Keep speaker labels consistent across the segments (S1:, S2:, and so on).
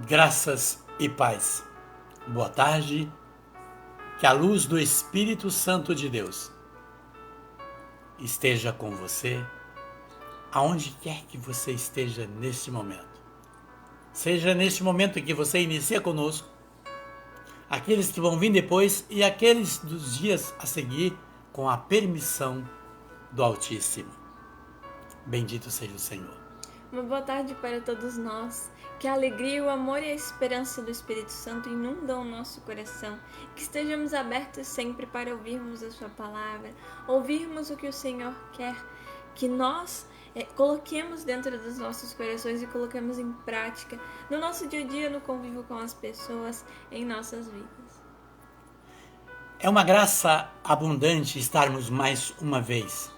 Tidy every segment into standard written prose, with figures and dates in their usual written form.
S1: Graças e paz. Boa tarde. Que a luz do Espírito Santo de Deus esteja com você, aonde quer que você esteja neste momento. Seja neste momento em que você inicia conosco, aqueles que vão vir depois e aqueles dos dias a seguir, com a permissão do Altíssimo. Bendito seja o Senhor.
S2: Uma boa tarde para todos nós. Que a alegria, o amor e a esperança do Espírito Santo inundam o nosso coração. Que estejamos abertos sempre para ouvirmos a sua palavra, ouvirmos o que o Senhor quer, que nós coloquemos dentro dos nossos corações e coloquemos em prática no nosso dia a dia, no convívio com as pessoas, em nossas vidas.
S1: É uma graça abundante estarmos mais uma vez.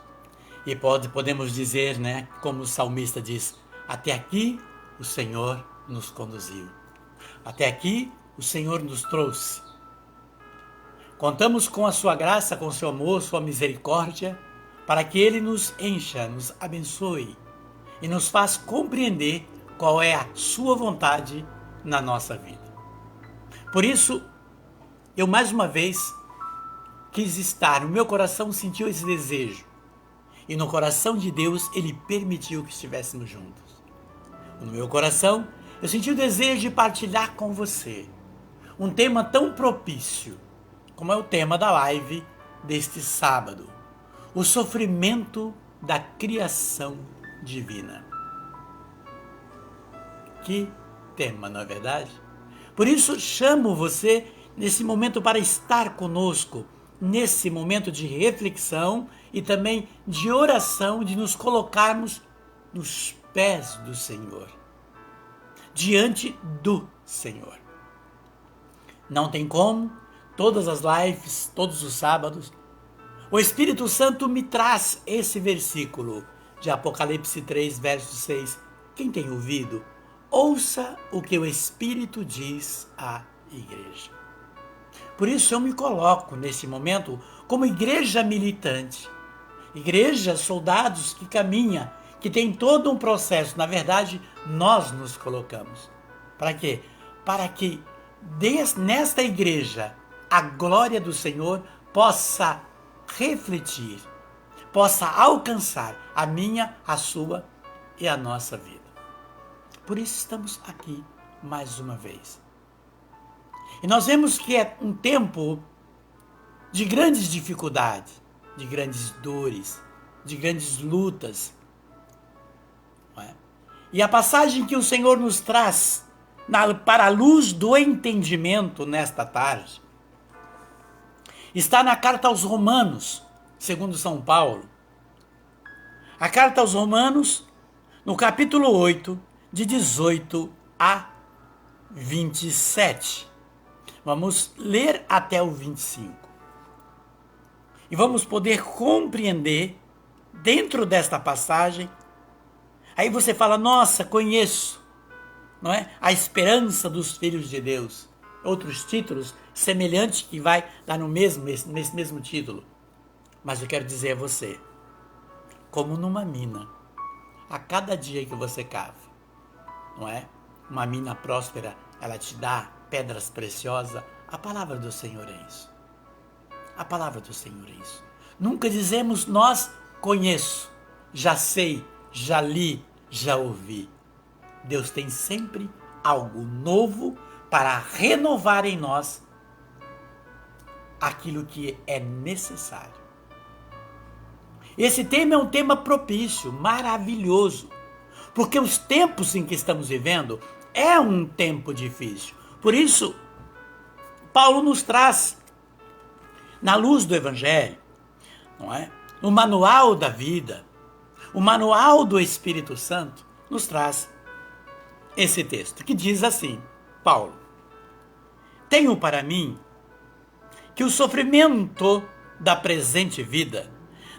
S1: E podemos dizer, como o salmista diz, até aqui o Senhor nos conduziu. Até aqui o Senhor nos trouxe. Contamos com a sua graça, com o seu amor, sua misericórdia, para que Ele nos encha, nos abençoe e nos faz compreender qual é a sua vontade na nossa vida. Por isso, eu mais uma vez quis estar, no meu coração sentiu esse desejo. E no coração de Deus, Ele permitiu que estivéssemos juntos. No meu coração, eu senti o desejo de partilhar com você um tema tão propício, como é o tema da live deste sábado. O sofrimento da criação divina. Que tema, não é verdade? Por isso, chamo você nesse momento para estar conosco, nesse momento de reflexão e também de oração, de nos colocarmos nos pés do Senhor, diante do Senhor. Não tem como, todas as lives, todos os sábados, o Espírito Santo me traz esse versículo de Apocalipse 3, verso 6. Quem tem ouvido, ouça o que o Espírito diz à igreja. Por isso eu me coloco nesse momento como igreja militante, igreja, soldados que caminha, que tem todo um processo. Na verdade, nós nos colocamos. Para quê? Para que nesta igreja a glória do Senhor possa refletir, possa alcançar a minha, a sua e a nossa vida. Por isso estamos aqui mais uma vez. E nós vemos que é um tempo de grandes dificuldades, de grandes dores, de grandes lutas. Não é? E a passagem que o Senhor nos traz para a luz do entendimento nesta tarde está na carta aos Romanos, segundo São Paulo. A carta aos Romanos, no capítulo 8, de 18 a 27. Vamos ler até o 25. E vamos poder compreender, dentro desta passagem, aí você fala, nossa, conheço, não é? A esperança dos filhos de Deus. Outros títulos semelhantes que vai dar nesse mesmo título. Mas eu quero dizer a você, como numa mina, a cada dia que você cava, não é? Uma mina próspera, ela te dá pedras preciosas. A palavra do Senhor é isso. A palavra do Senhor é isso. Nunca dizemos nós conheço, já sei, já li, já ouvi. Deus tem sempre algo novo para renovar em nós aquilo que é necessário. Esse tema é um tema propício, maravilhoso, porque os tempos em que estamos vivendo é um tempo difícil. Por isso, Paulo nos traz, na luz do Evangelho, não é? No manual da vida, o manual do Espírito Santo, nos traz esse texto, que diz assim, Paulo, tenho para mim que o sofrimento da presente vida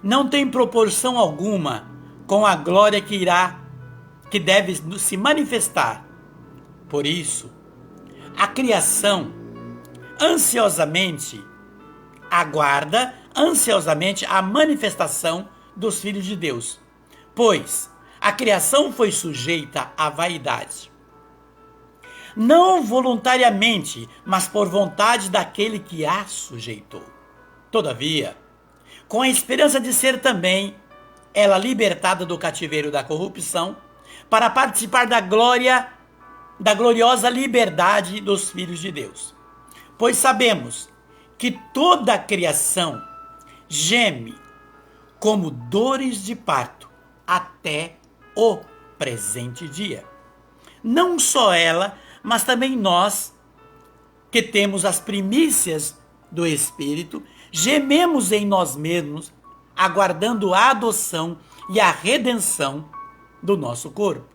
S1: não tem proporção alguma com a glória que deve se manifestar. Por isso, a criação aguarda ansiosamente a manifestação dos filhos de Deus, pois a criação foi sujeita à vaidade, não voluntariamente, mas por vontade daquele que a sujeitou. Todavia, com a esperança de ser também ela libertada do cativeiro da corrupção, para participar da gloriosa liberdade dos filhos de Deus. Pois sabemos que toda a criação geme como dores de parto até o presente dia. Não só ela, mas também nós, que temos as primícias do Espírito, gememos em nós mesmos, aguardando a adoção e a redenção do nosso corpo.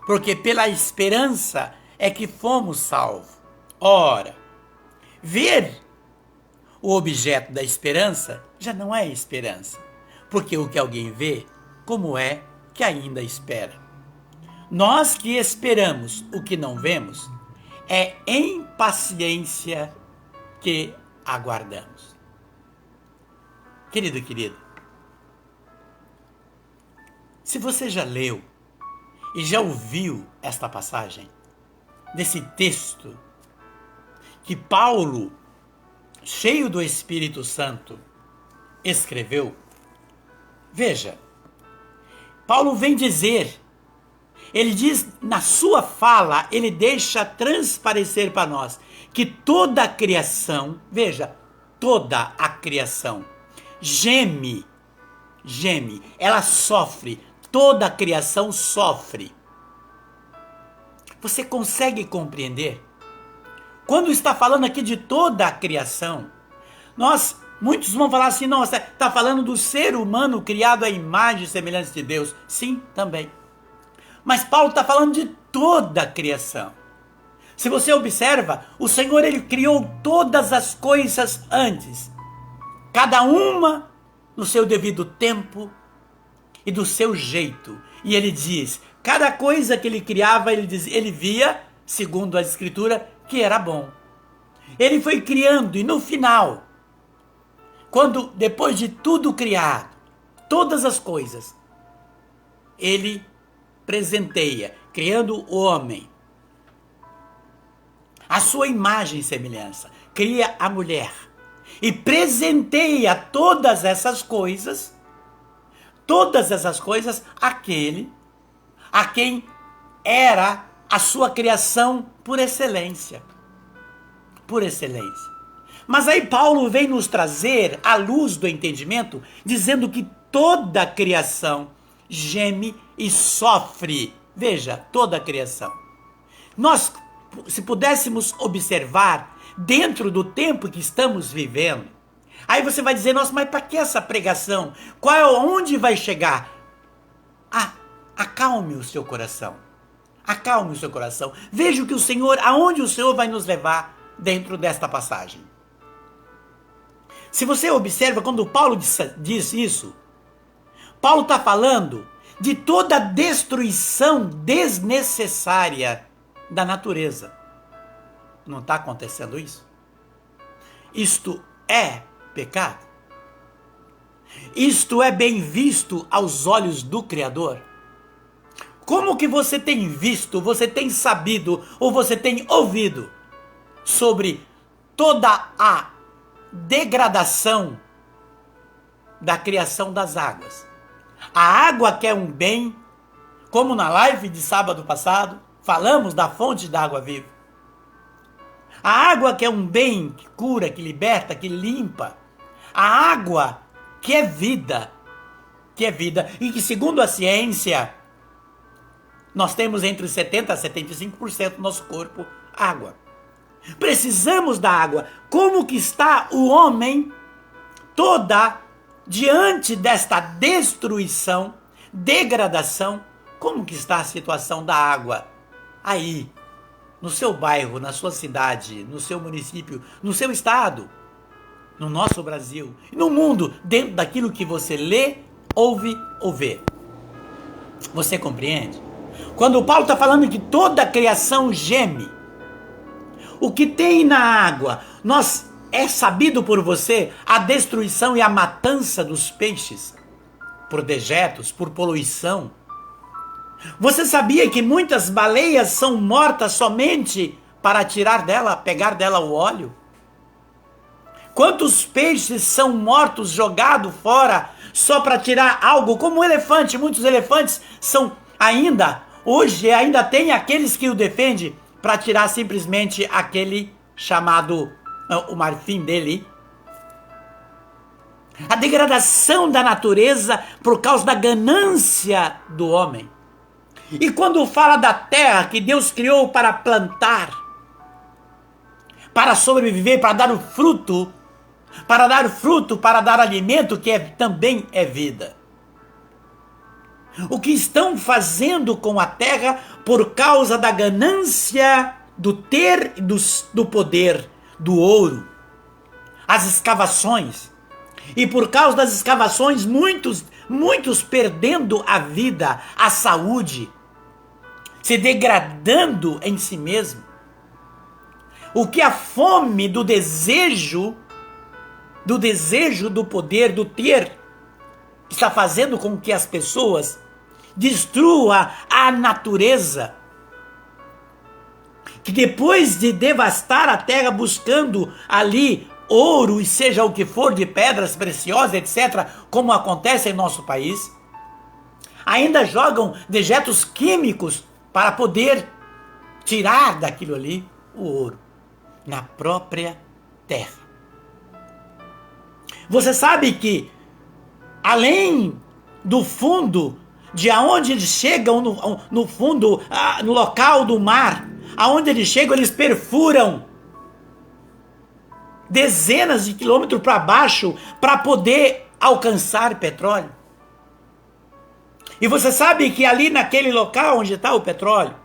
S1: Porque pela esperança é que fomos salvos. Ora, ver o objeto da esperança já não é esperança, porque o que alguém vê, como é que ainda espera? Nós que esperamos o que não vemos, é em paciência que aguardamos. Querido e querida, se você já leu e já ouviu esta passagem, desse texto que Paulo, cheio do Espírito Santo, escreveu, veja, Paulo vem dizer, ele diz na sua fala, ele deixa transparecer para nós que toda a criação, veja, toda a criação geme, ela sofre, toda a criação sofre. Você consegue compreender? Quando está falando aqui de toda a criação, muitos vão falar assim, não, está falando do ser humano criado à imagem e semelhança de Deus. Sim, também. Mas Paulo está falando de toda a criação. Se você observa, o Senhor, ele criou todas as coisas antes. Cada uma no seu devido tempo e do seu jeito. E ele diz, cada coisa que ele criava, ele via, segundo a Escritura, que era bom. Ele foi criando e no final, depois de tudo criado, todas as coisas, ele presenteia, criando o homem, a sua imagem e semelhança, cria a mulher e presenteia todas essas coisas àquele a quem era a sua criação por excelência. Por excelência. Mas aí Paulo vem nos trazer a luz do entendimento, dizendo que toda a criação geme e sofre. Veja, toda a criação. Nós, se pudéssemos observar dentro do tempo que estamos vivendo, aí você vai dizer, nossa, mas para que essa pregação? Onde vai chegar? Acalme o seu coração. Acalme o seu coração. Veja que aonde o Senhor vai nos levar dentro desta passagem. Se você observa, quando Paulo diz isso, Paulo está falando de toda a destruição desnecessária da natureza. Não está acontecendo isso? Isto é pecado? Isto é bem visto aos olhos do Criador? Como que você tem visto, você tem sabido ou você tem ouvido sobre toda a degradação da criação das águas? A água que é um bem, como na live de sábado passado, falamos da fonte da água viva. A água que é um bem, que cura, que liberta, que limpa. A água que é vida, e que segundo a ciência, nós temos entre 70% a 75% do nosso corpo água. Precisamos da água. Como que está o homem diante desta destruição, degradação? Como que está a situação da água aí, no seu bairro, na sua cidade, no seu município, no seu estado, no nosso Brasil, e no mundo, dentro daquilo que você lê, ouve ou vê? Você compreende? Quando o Paulo está falando que toda a criação geme, o que tem na água, é sabido por você a destruição e a matança dos peixes, por dejetos, por poluição. Você sabia que muitas baleias são mortas somente para tirar dela, pegar dela o óleo? Quantos peixes são mortos, jogados fora, só para tirar algo? Como um elefante, muitos elefantes são hoje ainda tem aqueles que o defendem para tirar simplesmente aquele chamado, o marfim dele. A degradação da natureza por causa da ganância do homem. E quando fala da terra que Deus criou para plantar, para sobreviver, para dar o fruto, para dar alimento, que também é vida. O que estão fazendo com a terra por causa da ganância do ter, do poder, do ouro, as escavações. E por causa das escavações, muitos perdendo a vida, a saúde, se degradando em si mesmo. O que a fome do desejo do poder, do ter, está fazendo com que as pessoas destruam a natureza, que depois de devastar a terra buscando ali ouro e seja o que for de pedras preciosas, etc., como acontece em nosso país, ainda jogam dejetos químicos para poder tirar daquilo ali o ouro na própria terra. Você sabe que além do fundo, de aonde eles chegam no fundo, no local do mar, aonde eles chegam, eles perfuram dezenas de quilômetros para baixo para poder alcançar petróleo. E você sabe que ali naquele local onde está o petróleo,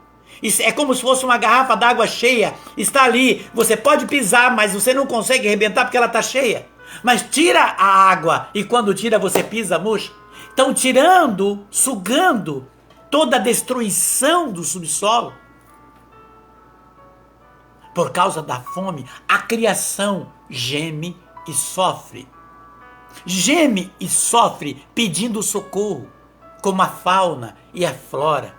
S1: isso é como se fosse uma garrafa d'água cheia, está ali, você pode pisar, mas você não consegue arrebentar porque ela está cheia. Mas tira a água e quando tira você pisa, murcha. Estão tirando, sugando toda a destruição do subsolo. Por causa da fome, a criação geme e sofre. Geme e sofre pedindo socorro, como a fauna e a flora.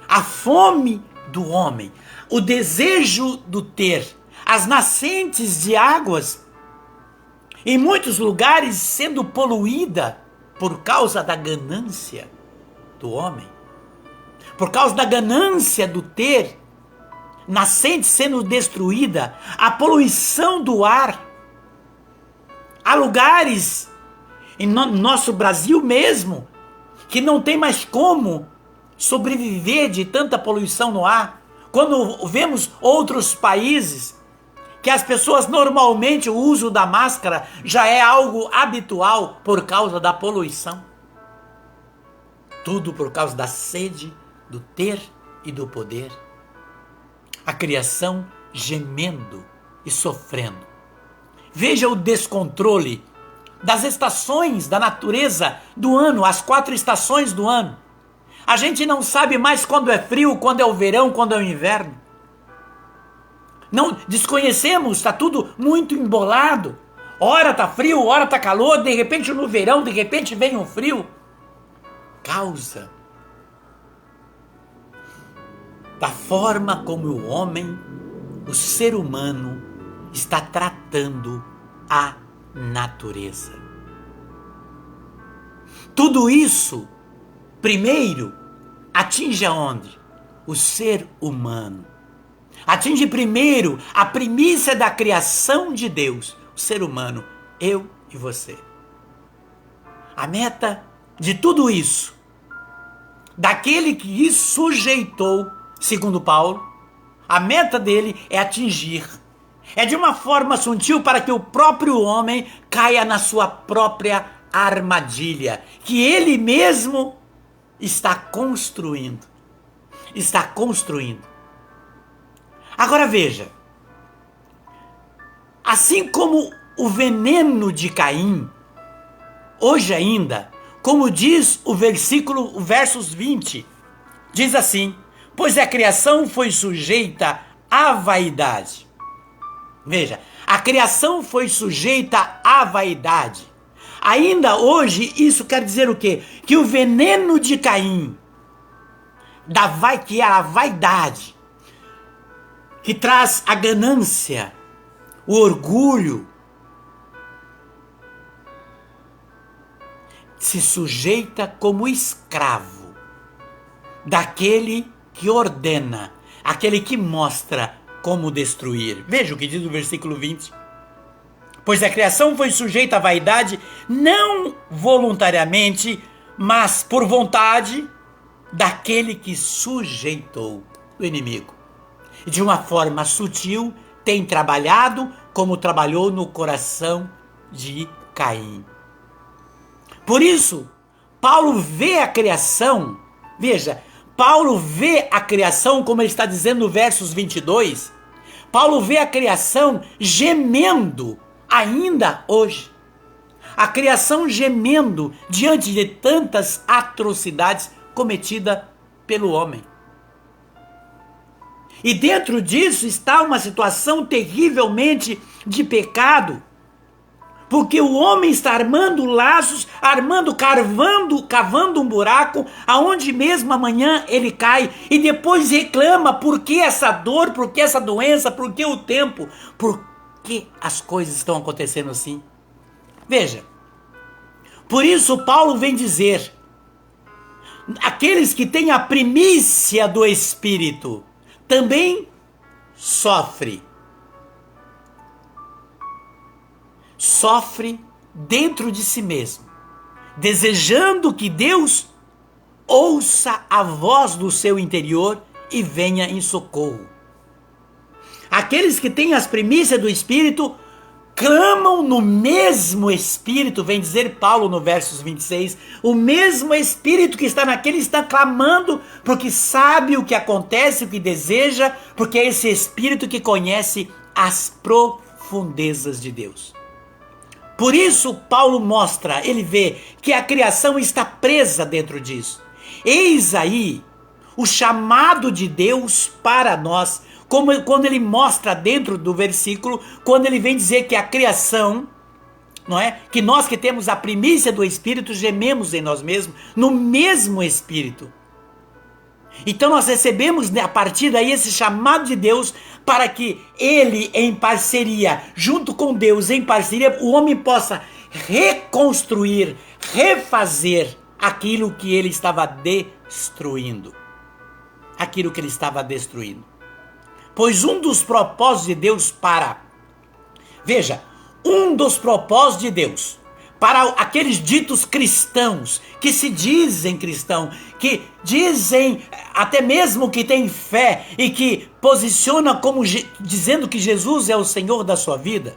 S1: A fome do homem, o desejo do ter, as nascentes de águas, em muitos lugares sendo poluída por causa da ganância do homem, por causa da ganância do ter, nascente sendo destruída, a poluição do ar. Há lugares, em nosso Brasil mesmo, que não tem mais como sobreviver de tanta poluição no ar. Quando vemos outros países, que as pessoas normalmente o uso da máscara já é algo habitual por causa da poluição. Tudo por causa da sede, do ter e do poder. A criação gemendo e sofrendo. Veja o descontrole das estações da natureza do ano, as 4 estações do ano. A gente não sabe mais quando é frio, quando é o verão, quando é o inverno. Não desconhecemos, está tudo muito embolado. Ora está frio, ora está calor, de repente no verão, de repente vem um frio. Causa da forma como o homem, o ser humano, está tratando a natureza. Tudo isso, primeiro, atinge aonde? O ser humano. Atinge primeiro a primícia da criação de Deus, o ser humano, eu e você. A meta de tudo isso, daquele que sujeitou, segundo Paulo, a meta dele é atingir. É de uma forma sutil para que o próprio homem caia na sua própria armadilha, que ele mesmo está construindo. Agora veja, assim como o veneno de Caim, hoje ainda, como diz o versos 20, diz assim: pois a criação foi sujeita à vaidade. Veja, a criação foi sujeita à vaidade. Ainda hoje, isso quer dizer o quê? Que o veneno de Caim, que é a vaidade, que traz a ganância, o orgulho, se sujeita como escravo daquele que ordena, aquele que mostra como destruir. Veja o que diz o versículo 20. Pois a criação foi sujeita à vaidade, não voluntariamente, mas por vontade daquele que sujeitou, o inimigo. E de uma forma sutil tem trabalhado como trabalhou no coração de Caim. Por isso, Paulo vê a criação, veja, Paulo vê a criação, como ele está dizendo no versos 22, Paulo vê a criação gemendo ainda hoje. A criação gemendo diante de tantas atrocidades cometidas pelo homem. E dentro disso está uma situação terrivelmente de pecado, porque o homem está armando laços, cavando um buraco, aonde mesmo amanhã ele cai, e depois reclama por que essa dor, por que essa doença, por que o tempo, por que as coisas estão acontecendo assim. Veja, por isso Paulo vem dizer, aqueles que têm a primícia do Espírito também sofre dentro de si mesmo, desejando que Deus ouça a voz do seu interior e venha em socorro. Aqueles que têm as primícias do Espírito clamam no mesmo Espírito, vem dizer Paulo no versos 26, o mesmo Espírito que está naquele está clamando porque sabe o que acontece, o que deseja, porque é esse Espírito que conhece as profundezas de Deus. Por isso Paulo mostra, ele vê que a criação está presa dentro disso. Eis aí o chamado de Deus para nós, como quando ele mostra dentro do versículo, quando ele vem dizer que a criação, não é? Que nós que temos a primícia do Espírito gememos em nós mesmos, no mesmo Espírito. Então nós recebemos a partir daí esse chamado de Deus para que ele em parceria, junto com Deus em parceria, o homem possa reconstruir, refazer aquilo que ele estava destruindo. Aquilo que ele estava destruindo. Pois um dos propósitos de Deus um dos propósitos de Deus para aqueles ditos cristãos, que se dizem cristãos, que dizem até mesmo que têm fé e que posiciona como dizendo que Jesus é o Senhor da sua vida.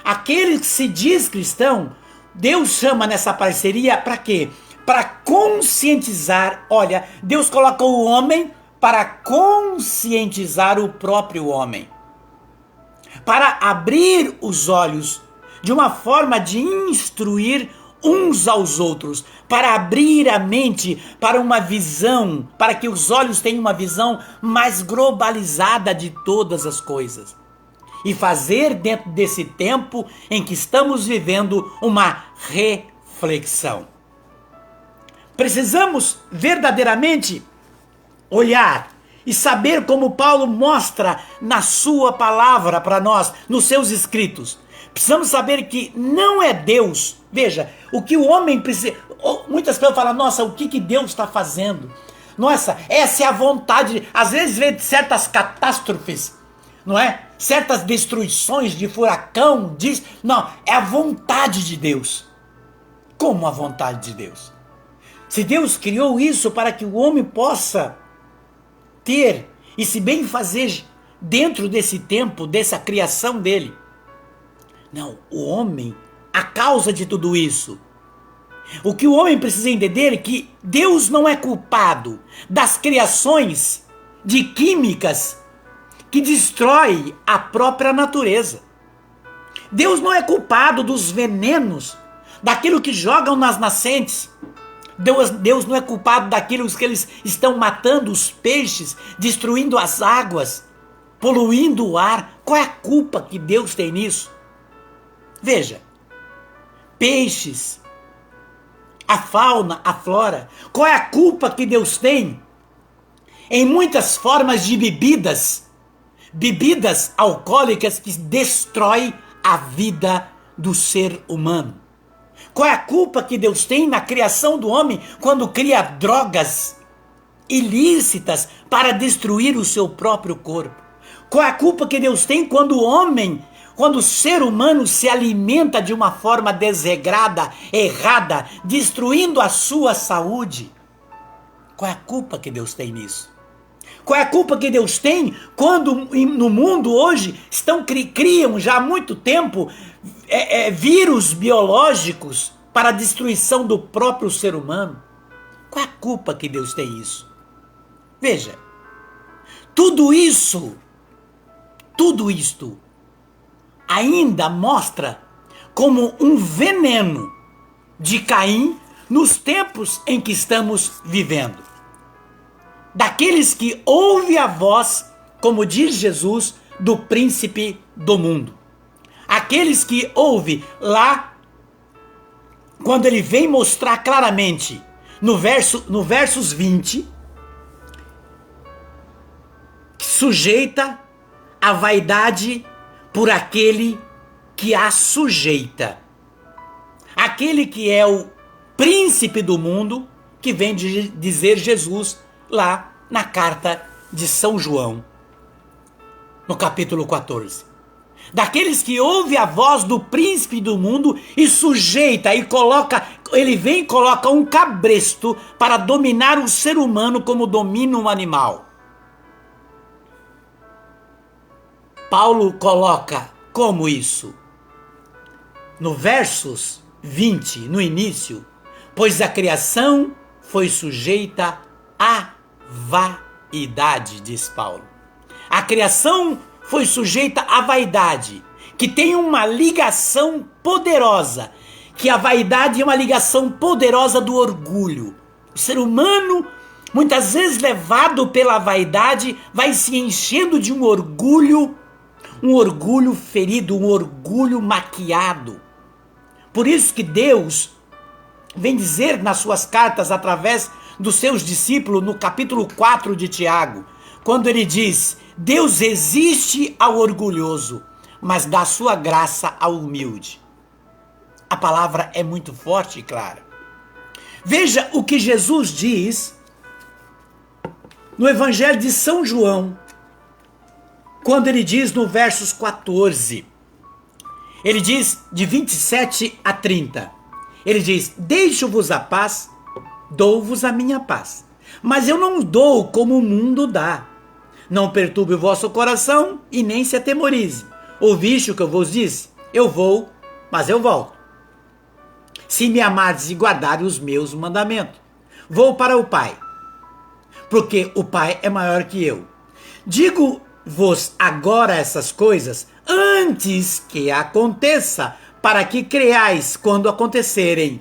S1: Aquele que se diz cristão, Deus chama nessa parceria para quê? Para conscientizar, olha, Deus colocou o homem para conscientizar o próprio homem, para abrir os olhos de uma forma de instruir uns aos outros, para abrir a mente para uma visão, para que os olhos tenham uma visão mais globalizada de todas as coisas. E fazer dentro desse tempo em que estamos vivendo uma reflexão. Precisamos verdadeiramente olhar e saber como Paulo mostra na sua palavra para nós, nos seus escritos. Precisamos saber que não é Deus. Veja, o que o homem precisa... Muitas pessoas falam, nossa, o que Deus está fazendo? Nossa, essa é a vontade. Às vezes vê certas catástrofes, não é? Certas destruições de furacão, não, é a vontade de Deus. Como a vontade de Deus? Se Deus criou isso para que o homem possa ter e se bem fazer dentro desse tempo, dessa criação dele. Não, o homem, a causa de tudo isso. O que o homem precisa entender é que Deus não é culpado das criações de químicas que destrói a própria natureza. Deus não é culpado dos venenos, daquilo que jogam nas nascentes. Deus não é culpado daquilo que eles estão matando os peixes, destruindo as águas, poluindo o ar. Qual é a culpa que Deus tem nisso? Veja, peixes, a fauna, a flora? Qual é a culpa que Deus tem em muitas formas de bebidas alcoólicas que destroem a vida do ser humano? Qual é a culpa que Deus tem na criação do homem quando cria drogas ilícitas para destruir o seu próprio corpo? Qual é a culpa que Deus tem quando o ser humano se alimenta de uma forma desregrada, errada, destruindo a sua saúde? Qual é a culpa que Deus tem nisso? Qual é a culpa que Deus tem quando no mundo hoje criam já há muito tempo vírus biológicos para a destruição do próprio ser humano? Qual é a culpa que Deus tem isso? Veja, tudo isto ainda mostra como um veneno de Caim nos tempos em que estamos vivendo. Daqueles que ouvem a voz, como diz Jesus, do príncipe do mundo. Aqueles que ouvem lá, quando ele vem mostrar claramente, no versos 20, sujeita a vaidade por aquele que a sujeita. Aquele que é o príncipe do mundo, que vem dizer Jesus lá na carta de São João, no capítulo 14. Daqueles que ouvem a voz do príncipe do mundo e sujeita e ele vem e coloca um cabresto para dominar o ser humano como domina um animal. Paulo coloca como isso? No versos 20, no início, pois a criação foi sujeita à vaidade, diz Paulo. A criação foi sujeita à vaidade, que tem uma ligação poderosa, que a vaidade é uma ligação poderosa do orgulho. O ser humano, muitas vezes levado pela vaidade, vai se enchendo de um orgulho ferido, um orgulho maquiado. Por isso que Deus vem dizer nas suas cartas, através dos seus discípulos, no capítulo 4 de Tiago, quando ele diz: Deus resiste ao orgulhoso, mas dá sua graça ao humilde. A palavra é muito forte e clara. Veja o que Jesus diz no Evangelho de São João, quando ele diz no versos 14, ele diz de 27 a 30, ele diz: deixo-vos a paz, dou-vos a minha paz, mas eu não dou como o mundo dá. Não perturbe o vosso coração e nem se atemorize. Ouviste o que eu vos disse? Eu vou, mas eu volto. Se me amardes e guardares os meus mandamentos, vou para o Pai, porque o Pai é maior que eu. Digo-vos agora essas coisas antes que aconteça, para que creais quando acontecerem.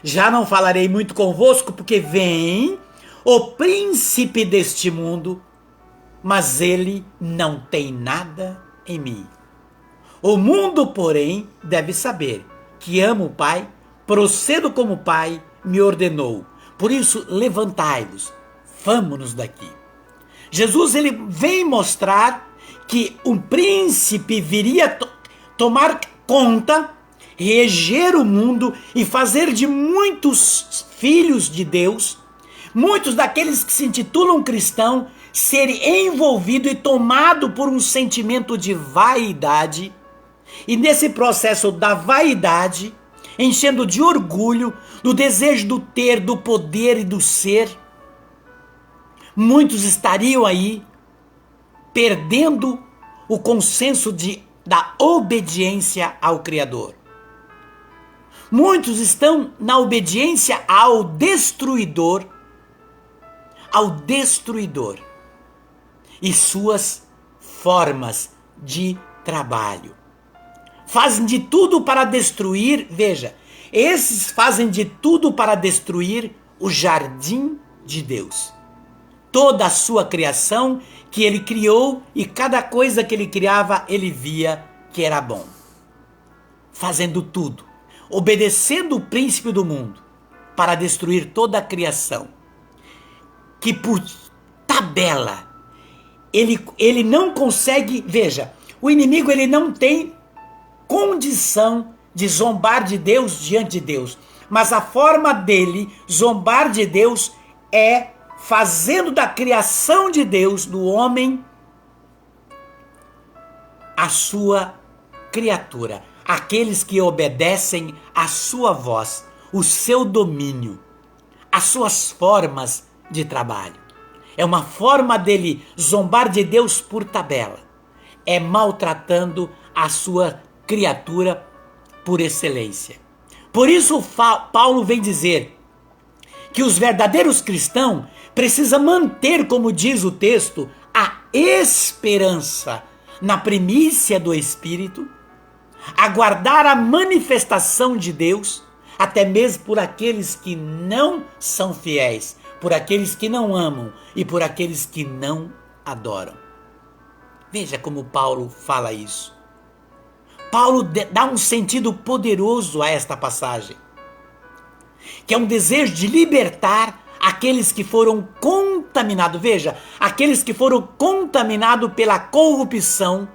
S1: Já não falarei muito convosco, porque vem o príncipe deste mundo, mas ele não tem nada em mim. O mundo, porém, deve saber que amo o Pai, procedo como o Pai me ordenou. Por isso, levantai-vos, vamos-nos daqui. Jesus, ele vem mostrar que um príncipe viria tomar conta, reger o mundo e fazer de muitos filhos de Deus, muitos daqueles que se intitulam cristãos, serem envolvidos e tomados por um sentimento de vaidade. E nesse processo da vaidade, enchendo de orgulho, do desejo do ter, do poder e do ser, muitos estariam aí perdendo o consenso da obediência ao Criador. Muitos estão na obediência ao destruidor e suas formas de trabalho. Fazem de tudo para destruir, veja, esses fazem de tudo para destruir o jardim de Deus. Toda a sua criação que ele criou, e cada coisa que ele criava, ele via que era bom. fazendo tudo, obedecendo o príncipe do mundo para destruir toda a criação, que por tabela ele não consegue, veja, o inimigo ele não tem condição de zombar de Deus diante de Deus, mas a forma dele zombar de Deus é fazendo da criação de Deus, do homem, a sua criatura, aqueles que obedecem à sua voz, o seu domínio, as suas formas de trabalho. É uma forma dele zombar de Deus por tabela. É maltratando a sua criatura por excelência. Por isso Paulo vem dizer que os verdadeiros cristãos precisam manter, como diz o texto, a esperança na primícia do Espírito, aguardar a manifestação de Deus, até mesmo por aqueles que não são fiéis, por aqueles que não amam e por aqueles que não adoram. Veja como Paulo fala isso. Paulo dá um sentido poderoso a esta passagem, que é um desejo de libertar aqueles que foram contaminados. Veja, aqueles que foram contaminados pela corrupção,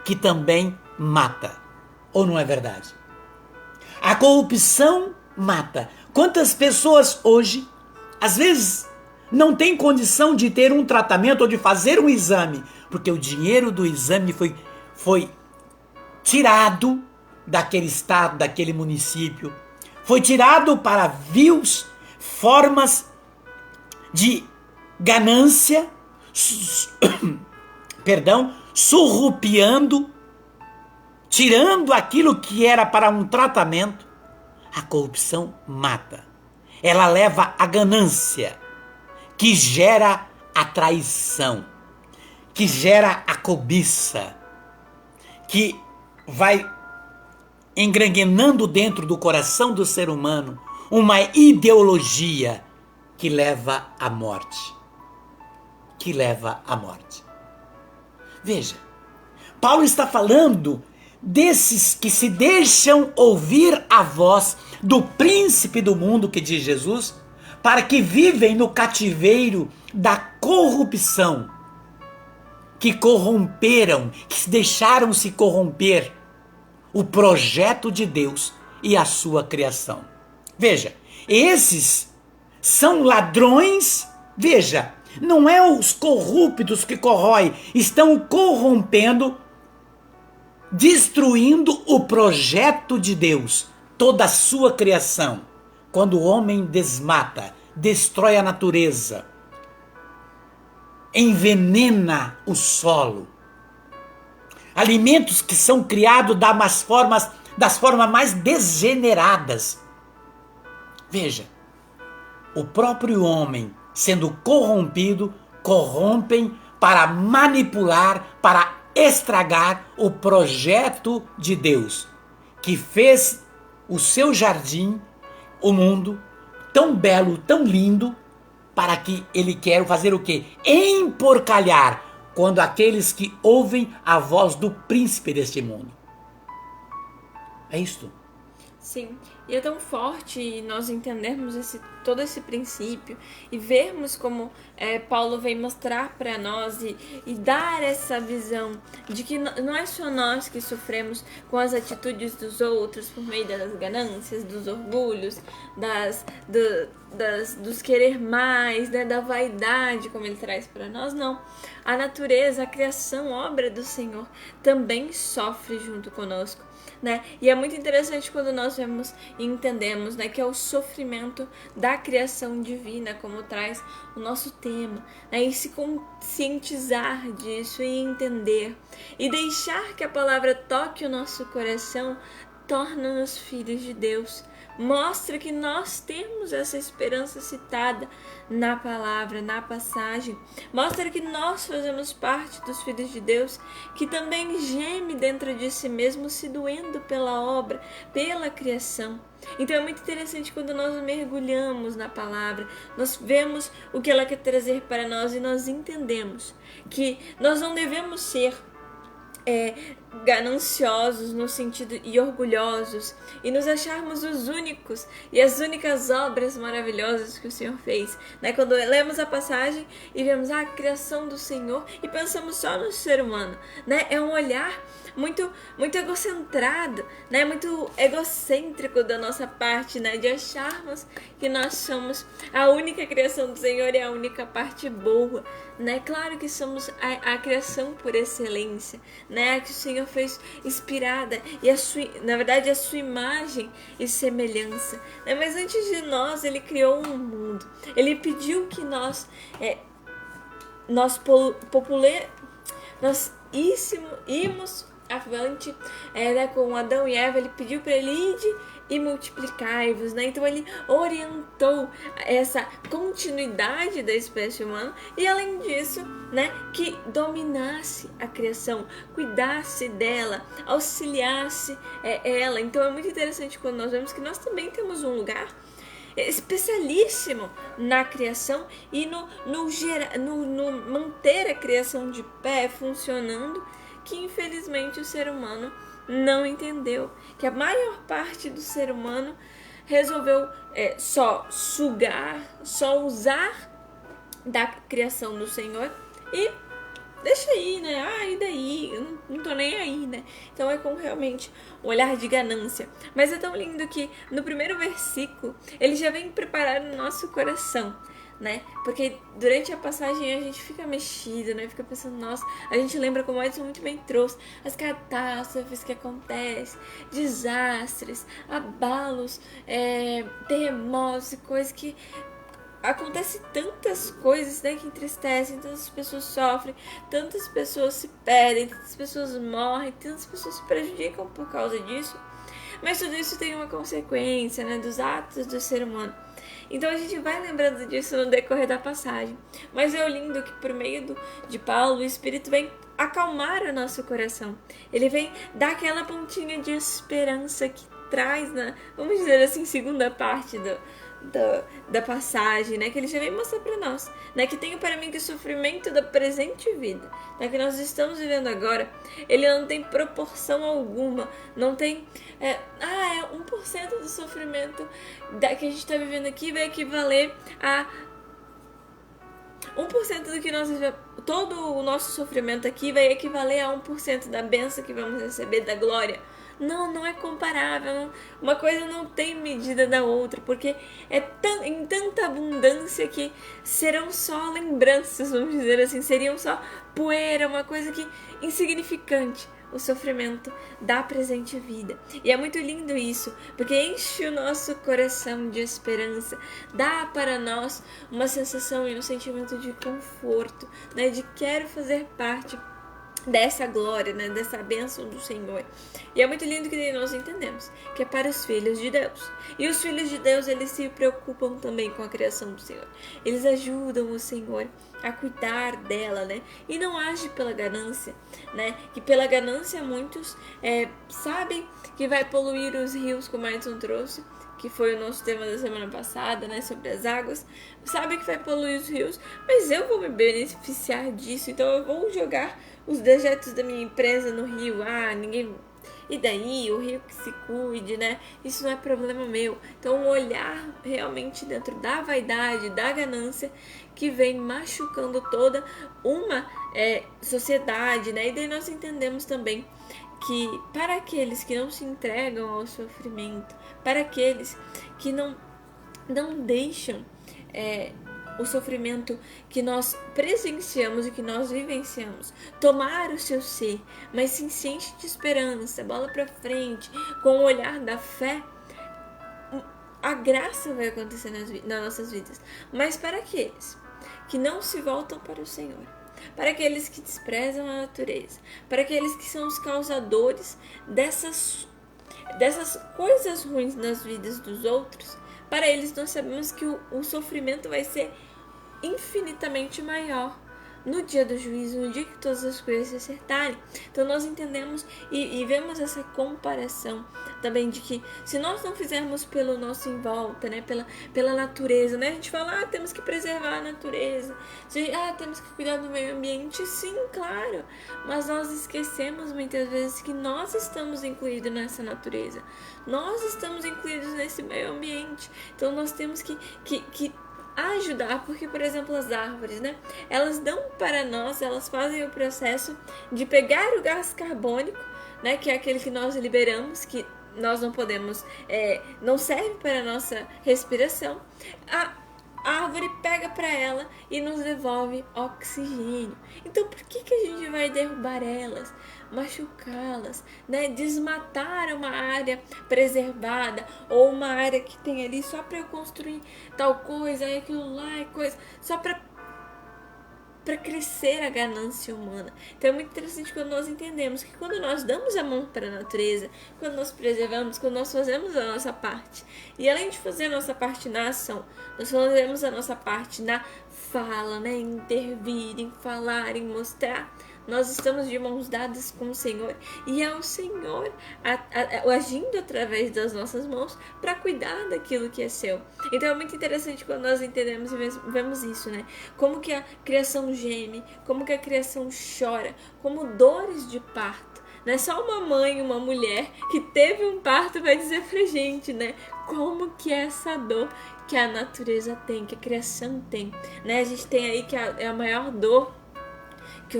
S1: que também mata. Ou não é verdade? A corrupção mata. Quantas pessoas hoje, às vezes, não têm condição de ter um tratamento ou de fazer um exame, porque o dinheiro do exame foi tirado daquele estado, daquele município, foi tirado para vios formas de ganância, surrupiando, tirando aquilo que era para um tratamento. A corrupção mata. Ela leva à ganância, que gera a traição, que gera a cobiça, que vai engranguenando dentro do coração do ser humano uma ideologia que leva à morte. Que leva à morte. Veja, Paulo está falando desses que se deixam ouvir a voz do príncipe do mundo, que diz Jesus, para que vivem no cativeiro da corrupção, que corromperam, que se deixaram se corromper o projeto de Deus e a sua criação. Veja, esses são ladrões, veja, não é os corruptos que corroem, estão corrompendo, destruindo o projeto de Deus, toda a sua criação. Quando o homem desmata, destrói a natureza, envenena o solo, alimentos que são criados das formas mais degeneradas. Veja, o próprio homem, sendo corrompido, corrompem para manipular, para estragar o projeto de Deus, que fez o seu jardim, o mundo, tão belo, tão lindo, para que ele quer fazer o quê? Emporcalhar quando aqueles que ouvem a voz do príncipe deste mundo. É isto.
S2: Sim, e é tão forte nós entendermos todo esse princípio e vermos como Paulo vem mostrar para nós e dar essa visão de que não é só nós que sofremos com as atitudes dos outros por meio das ganâncias, dos orgulhos, dos querer mais, né, da vaidade, como ele traz para nós, não. A natureza, a criação, obra do Senhor, também sofre junto conosco. Né? E é muito interessante quando nós vemos e entendemos, né, que é o sofrimento da criação divina, como traz o nosso tema, né? E se conscientizar disso e entender e deixar que a palavra toque o nosso coração, torna-nos filhos de Deus. Mostra que nós temos essa esperança citada na palavra, na passagem. Mostra que nós fazemos parte dos filhos de Deus, que também geme dentro de si mesmo, se doendo pela obra, pela criação. Então é muito interessante quando nós mergulhamos na palavra, nós vemos o que ela quer trazer para nós e nós entendemos que nós não devemos ser gananciosos no sentido e orgulhosos e nos acharmos os únicos e as únicas obras maravilhosas que o Senhor fez, né? Quando lemos a passagem e vemos a criação do Senhor e pensamos só no ser humano, né? É um olhar muito egocentrado, né? Muito egocêntrico da nossa parte, né? De acharmos que nós somos a única criação do Senhor e a única parte boa, né? Claro que somos a criação por excelência, né? Que o Senhor fez inspirada e na verdade a sua imagem e semelhança, né? Mas antes de nós ele criou um mundo. Ele pediu que nós íssemos avante, né, com Adão e Eva. Ele pediu para ele ir e multiplicai-vos, né? Então ele orientou essa continuidade da espécie humana e além disso, né, que dominasse a criação, cuidasse dela, auxiliasse ela. Então é muito interessante quando nós vemos que nós também temos um lugar especialíssimo na criação e no manter a criação de pé funcionando, que infelizmente o ser humano não entendeu, que a maior parte do ser humano resolveu só sugar, só usar da criação do Senhor e deixa aí, né? E daí? Eu não tô nem aí, né? Então é com realmente um olhar de ganância. Mas é tão lindo que no primeiro versículo ele já vem preparar o nosso coração, né? Porque durante a passagem a gente fica mexido, né? Fica pensando, nossa, a gente lembra, como o Edson muito bem trouxe, as catástrofes que acontecem, desastres, abalos, terremotos e coisas que acontece, tantas coisas, né, que entristecem, tantas pessoas sofrem, tantas pessoas se perdem, tantas pessoas morrem, tantas pessoas se prejudicam por causa disso. Mas tudo isso tem uma consequência, né, dos atos do ser humano. Então a gente vai lembrando disso no decorrer da passagem. Mas é lindo que por meio de Paulo, o Espírito vem acalmar o nosso coração. Ele vem dar aquela pontinha de esperança que traz, vamos dizer assim, segunda parte da passagem, né, que ele já vem mostrar para nós, né, que tenho para mim que o sofrimento da presente vida, né, que nós estamos vivendo agora, ele não tem proporção alguma, não tem 1% do sofrimento que a gente está vivendo aqui vai equivaler a 1% do que nós vivemos. Todo o nosso sofrimento aqui vai equivaler a 1% da bênção que vamos receber, da glória. Não é comparável. Uma coisa não tem medida da outra, porque é em tanta abundância que serão só lembranças, vamos dizer assim, seriam só poeira, uma coisa que insignificante, o sofrimento da presente vida. E é muito lindo isso, porque enche o nosso coração de esperança, dá para nós uma sensação e um sentimento de conforto, né, de quero fazer parte dessa glória, né, dessa bênção do Senhor. E é muito lindo que nós entendemos que é para os filhos de Deus. E os filhos de Deus, eles se preocupam também com a criação do Senhor. Eles ajudam o Senhor a cuidar dela, né? E não age pela ganância, né? Que pela ganância muitos sabem que vai poluir os rios, como a Edson trouxe, que foi o nosso tema da semana passada, né, sobre as águas. Sabe que vai poluir os rios, mas eu vou me beneficiar disso, então eu vou jogar os dejetos da minha empresa no rio. Ninguém... E daí, o rio que se cuide, né? Isso não é problema meu. Então, o olhar realmente dentro da vaidade, da ganância, que vem machucando toda uma sociedade, né? E daí nós entendemos também que para aqueles que não se entregam ao sofrimento, para aqueles que não deixam o sofrimento que nós presenciamos e que nós vivenciamos nas o seu ser, mas se enche de esperança, bola para frente, com o olhar da fé, a graça vai acontecer nas nossas vidas. Mas para aqueles que não se voltam para o Senhor, para aqueles que desprezam a natureza, para aqueles que são os causadores dessas coisas ruins nas vidas dos outros, para eles nós sabemos que o sofrimento vai ser infinitamente maior, no dia do juízo, no dia que todas as coisas se acertarem. Então nós entendemos e vemos essa comparação também de que se nós não fizermos pelo nosso em volta, né, pela natureza, né, a gente fala, temos que preservar a natureza, temos que cuidar do meio ambiente, sim, claro, mas nós esquecemos muitas vezes que nós estamos incluídos nessa natureza, nós estamos incluídos nesse meio ambiente, então nós temos que ajudar, porque, por exemplo, as árvores, né, elas dão para nós, elas fazem o processo de pegar o gás carbônico, né, que é aquele que nós liberamos, que nós não podemos, não serve para a nossa respiração. A árvore pega para ela e nos devolve oxigênio. Então, por que a gente vai derrubar elas, machucá-las, né? Desmatar uma área preservada ou uma área que tem ali só para eu construir tal coisa, aquilo lá, coisa, só para crescer a ganância humana. Então é muito interessante quando nós entendemos que quando nós damos a mão para a natureza, quando nós preservamos, quando nós fazemos a nossa parte, e além de fazer a nossa parte na ação, nós fazemos a nossa parte na fala, né, em intervir, em falar, em mostrar, nós estamos de mãos dadas com o Senhor, e é o Senhor agindo através das nossas mãos para cuidar daquilo que é seu. Então é muito interessante quando nós entendemos e vemos isso, né? Como que a criação geme, como que a criação chora, como dores de parto. Não é só uma mãe, uma mulher que teve um parto vai dizer pra gente, né? Como que é essa dor que a natureza tem, que a criação tem, né? A gente tem aí que é a maior dor que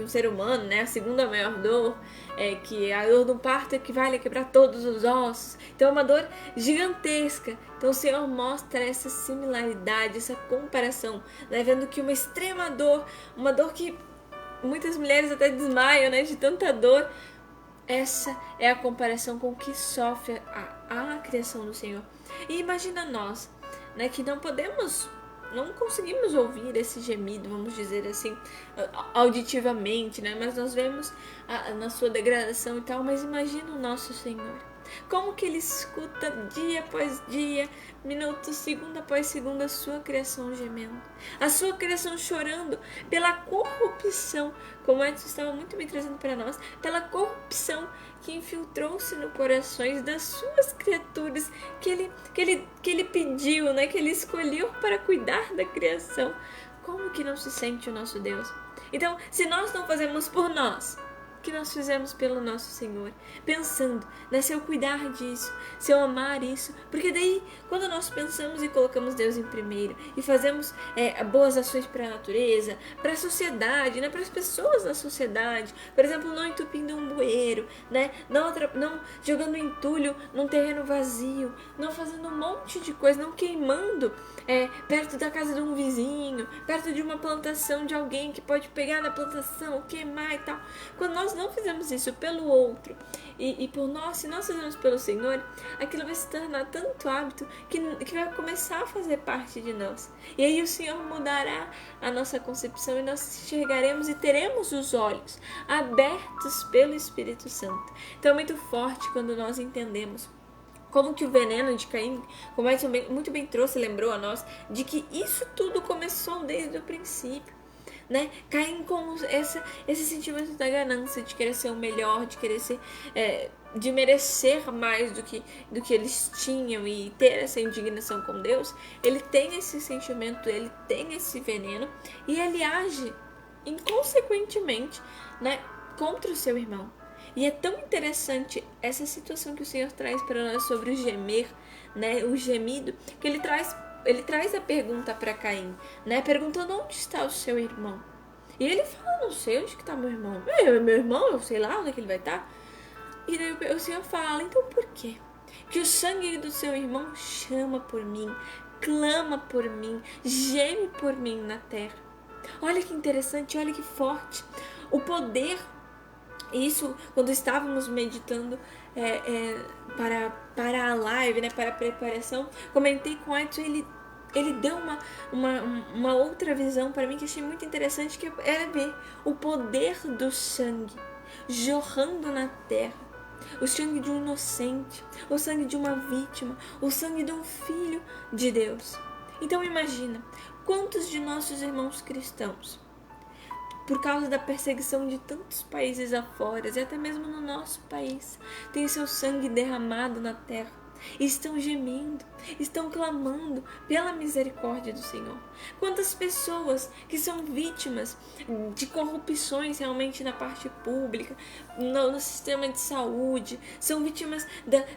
S2: um ser humano, né? A segunda maior dor que a dor do parto equivale a quebrar todos os ossos. Então é uma dor gigantesca. Então o Senhor mostra essa similaridade, essa comparação, né? Vendo que uma extrema dor, uma dor que muitas mulheres até desmaiam, né? De tanta dor. Essa é a comparação com o que sofre a criação do Senhor. E imagina nós, né? Que não conseguimos ouvir esse gemido, vamos dizer assim, auditivamente, né? Mas nós vemos na sua degradação e tal, mas imagina o nosso Senhor. Como que Ele escuta dia após dia, minuto, segundo após segundo, a sua criação gemendo. A sua criação chorando pela corrupção, como Edson estava muito bem trazendo para nós, pela corrupção que infiltrou-se no corações das suas criaturas, que ele pediu, né? Que Ele escolheu para cuidar da criação. Como que não se sente o nosso Deus? Então, se nós não fazemos por nós, que nós fizemos pelo nosso Senhor, pensando, né, se eu cuidar disso, se eu amar isso, porque daí, quando nós pensamos e colocamos Deus em primeiro, e fazemos boas ações para a natureza, para a sociedade, né, para as pessoas da sociedade, por exemplo, não entupindo um bueiro, né, não jogando entulho num terreno vazio, não fazendo um monte de coisa, não queimando perto da casa de um vizinho, perto de uma plantação de alguém que pode pegar na plantação, queimar e tal. Quando nós não fizemos isso pelo outro e por nós, se nós fizermos pelo Senhor, aquilo vai se tornar tanto hábito que vai começar a fazer parte de nós. E aí o Senhor mudará a nossa concepção e nós enxergaremos e teremos os olhos abertos pelo Espírito Santo. Então é muito forte quando nós entendemos como que o veneno de Caim, como Edson muito bem trouxe, lembrou a nós, de que isso tudo começou desde o princípio, né? Caim com esse sentimento da ganância, de querer ser o melhor, de querer ser, de merecer mais do que eles tinham e ter essa indignação com Deus, ele tem esse sentimento, ele tem esse veneno e ele age inconsequentemente, né, contra o seu irmão. E é tão interessante essa situação que o Senhor traz para nós sobre o gemer, né, o gemido, que ele traz a pergunta para Caim, né, perguntando onde está o seu irmão. E ele fala, não sei onde que está meu irmão. Meu irmão, eu sei lá onde é que ele vai estar. E daí o Senhor fala, então por quê? Que o sangue do seu irmão chama por mim, clama por mim, geme por mim na terra. Olha que interessante, olha que forte. O poder. Isso, quando estávamos meditando para a live, né, para a preparação, comentei com o Edson, ele deu uma outra visão para mim que achei muito interessante, que era ver o poder do sangue jorrando na terra. O sangue de um inocente, o sangue de uma vítima, o sangue de um filho de Deus. Então imagina, quantos de nossos irmãos cristãos por causa da perseguição de tantos países afora, e até mesmo no nosso país, tem seu sangue derramado na terra. E estão gemendo, estão clamando pela misericórdia do Senhor. Quantas pessoas que são vítimas de corrupções realmente na parte pública, no sistema de saúde, são vítimas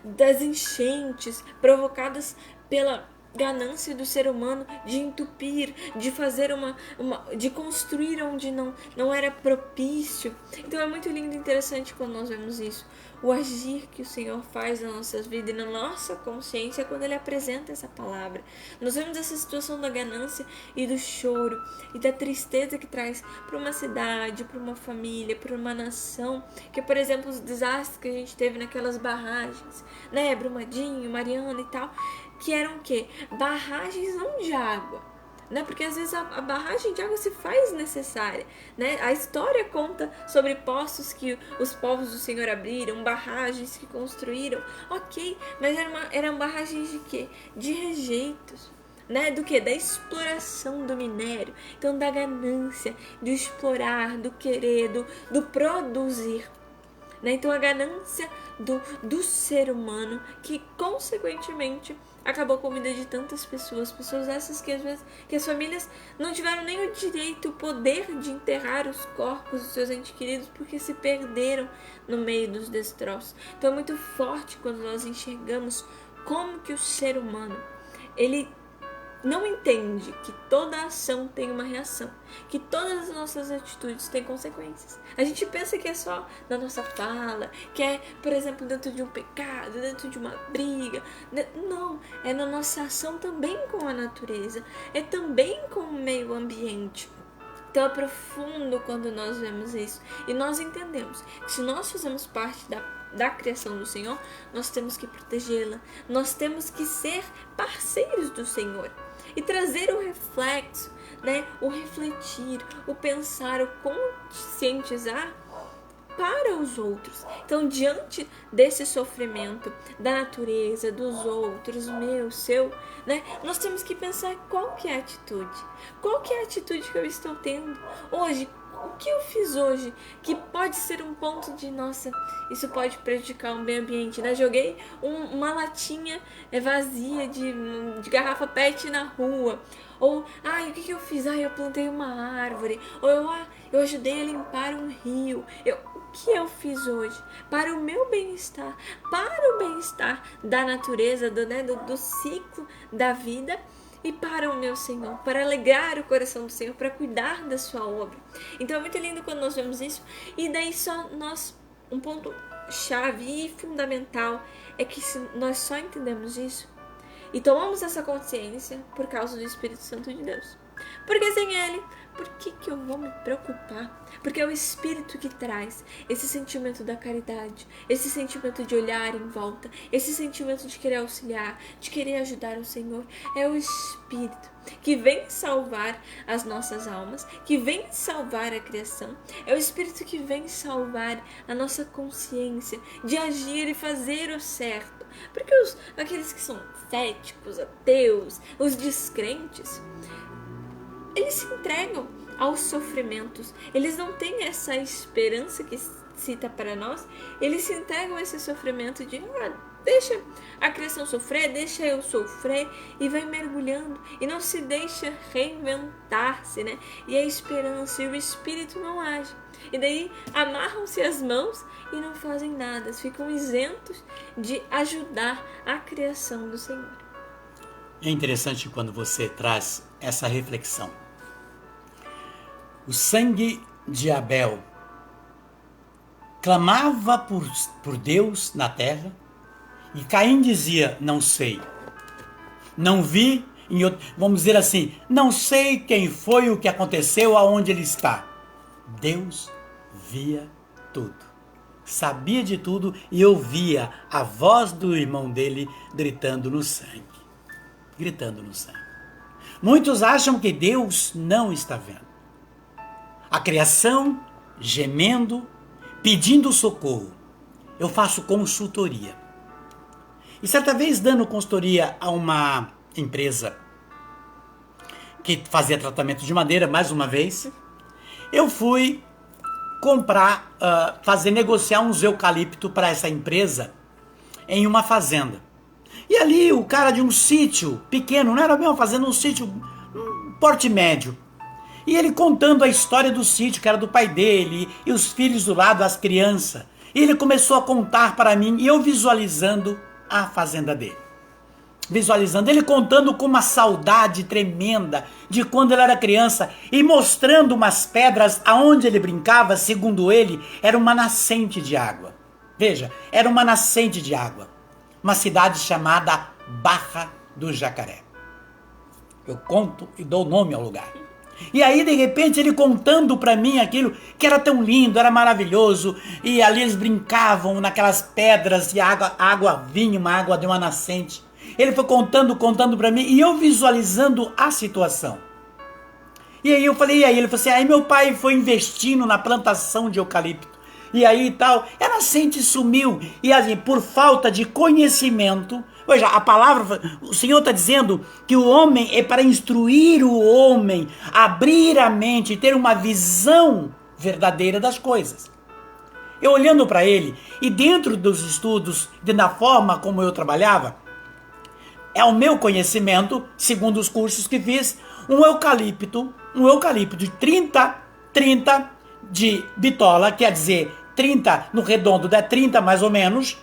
S2: das enchentes provocadas pela ganância do ser humano de entupir, de fazer de construir onde não era propício. Então é muito lindo e interessante quando nós vemos isso, o agir que o Senhor faz nas nossas vidas e na nossa consciência quando Ele apresenta essa palavra. Nós vemos essa situação da ganância e do choro e da tristeza que traz para uma cidade, para uma família, para uma nação, que por exemplo os desastres que a gente teve naquelas barragens, né, Brumadinho, Mariana e tal, que eram o quê? Barragens não de água, né? Porque às vezes a barragem de água se faz necessária, né? A história conta sobre poços que os povos do Senhor abriram, barragens que construíram, ok, mas eram barragens de quê? De rejeitos, né? Do que? Da exploração do minério, então da ganância, do explorar, do querer, do produzir. Então a ganância do ser humano que consequentemente acabou com a vida de tantas pessoas essas que às vezes que as famílias não tiveram nem o direito, o poder de enterrar os corpos dos seus entes queridos porque se perderam no meio dos destroços. Então é muito forte quando nós enxergamos como que o ser humano, ele não entende que toda ação tem uma reação, que todas as nossas atitudes têm consequências. A gente pensa que é só na nossa fala, que é, por exemplo, dentro de um pecado, dentro de uma briga. Não, é na nossa ação também com a natureza, é também com o meio ambiente. Então é profundo quando nós vemos isso e nós entendemos que se nós fazemos parte da criação do Senhor, nós temos que protegê-la, nós temos que ser parceiros do Senhor e trazer o reflexo, né? O refletir, o pensar, o conscientizar para os outros. Então, diante desse sofrimento da natureza, dos outros, meu, seu, né? Nós temos que pensar qual que é a atitude. Qual que é a atitude que eu estou tendo hoje? O que eu fiz hoje que pode ser um ponto de, nossa, isso pode prejudicar o meio ambiente, né? Joguei uma latinha vazia de garrafa PET na rua. Ou, o que eu fiz? Eu plantei uma árvore. Ou eu ajudei a limpar um rio. O que eu fiz hoje? Para o meu bem-estar, para o bem-estar da natureza, do ciclo da vida, e para o meu Senhor, para alegrar o coração do Senhor, para cuidar da sua obra. Então é muito lindo quando nós vemos isso. E daí um ponto chave e fundamental é que se nós só entendemos isso e tomamos essa consciência por causa do Espírito Santo de Deus. Porque sem Ele, por que eu vou me preocupar? Porque é o Espírito que traz esse sentimento da caridade, esse sentimento de olhar em volta, esse sentimento de querer auxiliar, de querer ajudar o Senhor. É o Espírito que vem salvar as nossas almas, que vem salvar a criação. É o Espírito que vem salvar a nossa consciência de agir e fazer o certo. Porque aqueles que são céticos, ateus, os descrentes, eles se entregam aos sofrimentos. Eles não têm essa esperança que cita para nós. Eles se entregam a esse sofrimento de deixa a criação sofrer, deixa eu sofrer, e vai mergulhando e não se deixa reinventar-se, né? E a esperança e o Espírito não agem. E daí amarram-se as mãos e não fazem nada, ficam isentos de ajudar a criação do Senhor.
S1: É interessante quando você traz essa reflexão. O sangue de Abel clamava por Deus na terra, e Caim dizia, não sei, não vi, vamos dizer assim, não sei quem foi, o que aconteceu, aonde ele está. Deus via tudo, sabia de tudo e ouvia a voz do irmão dele gritando no sangue. Muitos acham que Deus não está vendo. A criação gemendo, pedindo socorro. Eu faço consultoria. E certa vez, dando consultoria a uma empresa que fazia tratamento de madeira, mais uma vez, eu fui comprar, negociar uns eucalipto para essa empresa em uma fazenda. E ali o cara de um sítio pequeno, não era bem uma fazenda, um sítio, um porte médio. E ele contando a história do sítio, que era do pai dele, e os filhos do lado, as crianças. E ele começou a contar para mim, e eu visualizando a fazenda dele. Visualizando, ele contando com uma saudade tremenda de quando ele era criança e mostrando umas pedras aonde ele brincava, segundo ele, era uma nascente de água. Veja, era uma nascente de água. Uma cidade chamada Barra do Jacaré. Eu conto e dou nome ao lugar. E aí, de repente, ele contando para mim aquilo que era tão lindo, era maravilhoso, e ali eles brincavam naquelas pedras e a água vinha, uma água de uma nascente. Ele foi contando para mim e eu visualizando a situação. E aí eu falei, e aí? Ele falou assim, aí meu pai foi investindo na plantação de eucalipto. E aí tal, a nascente sumiu. E assim, por falta de conhecimento, veja, a palavra, o Senhor está dizendo que o homem é para instruir o homem, abrir a mente, ter uma visão verdadeira das coisas. Eu olhando para ele, e dentro dos estudos, da forma como eu trabalhava, é o meu conhecimento, segundo os cursos que fiz, um eucalipto de 30 de bitola, quer dizer, 30 no redondo dá 30 mais ou menos,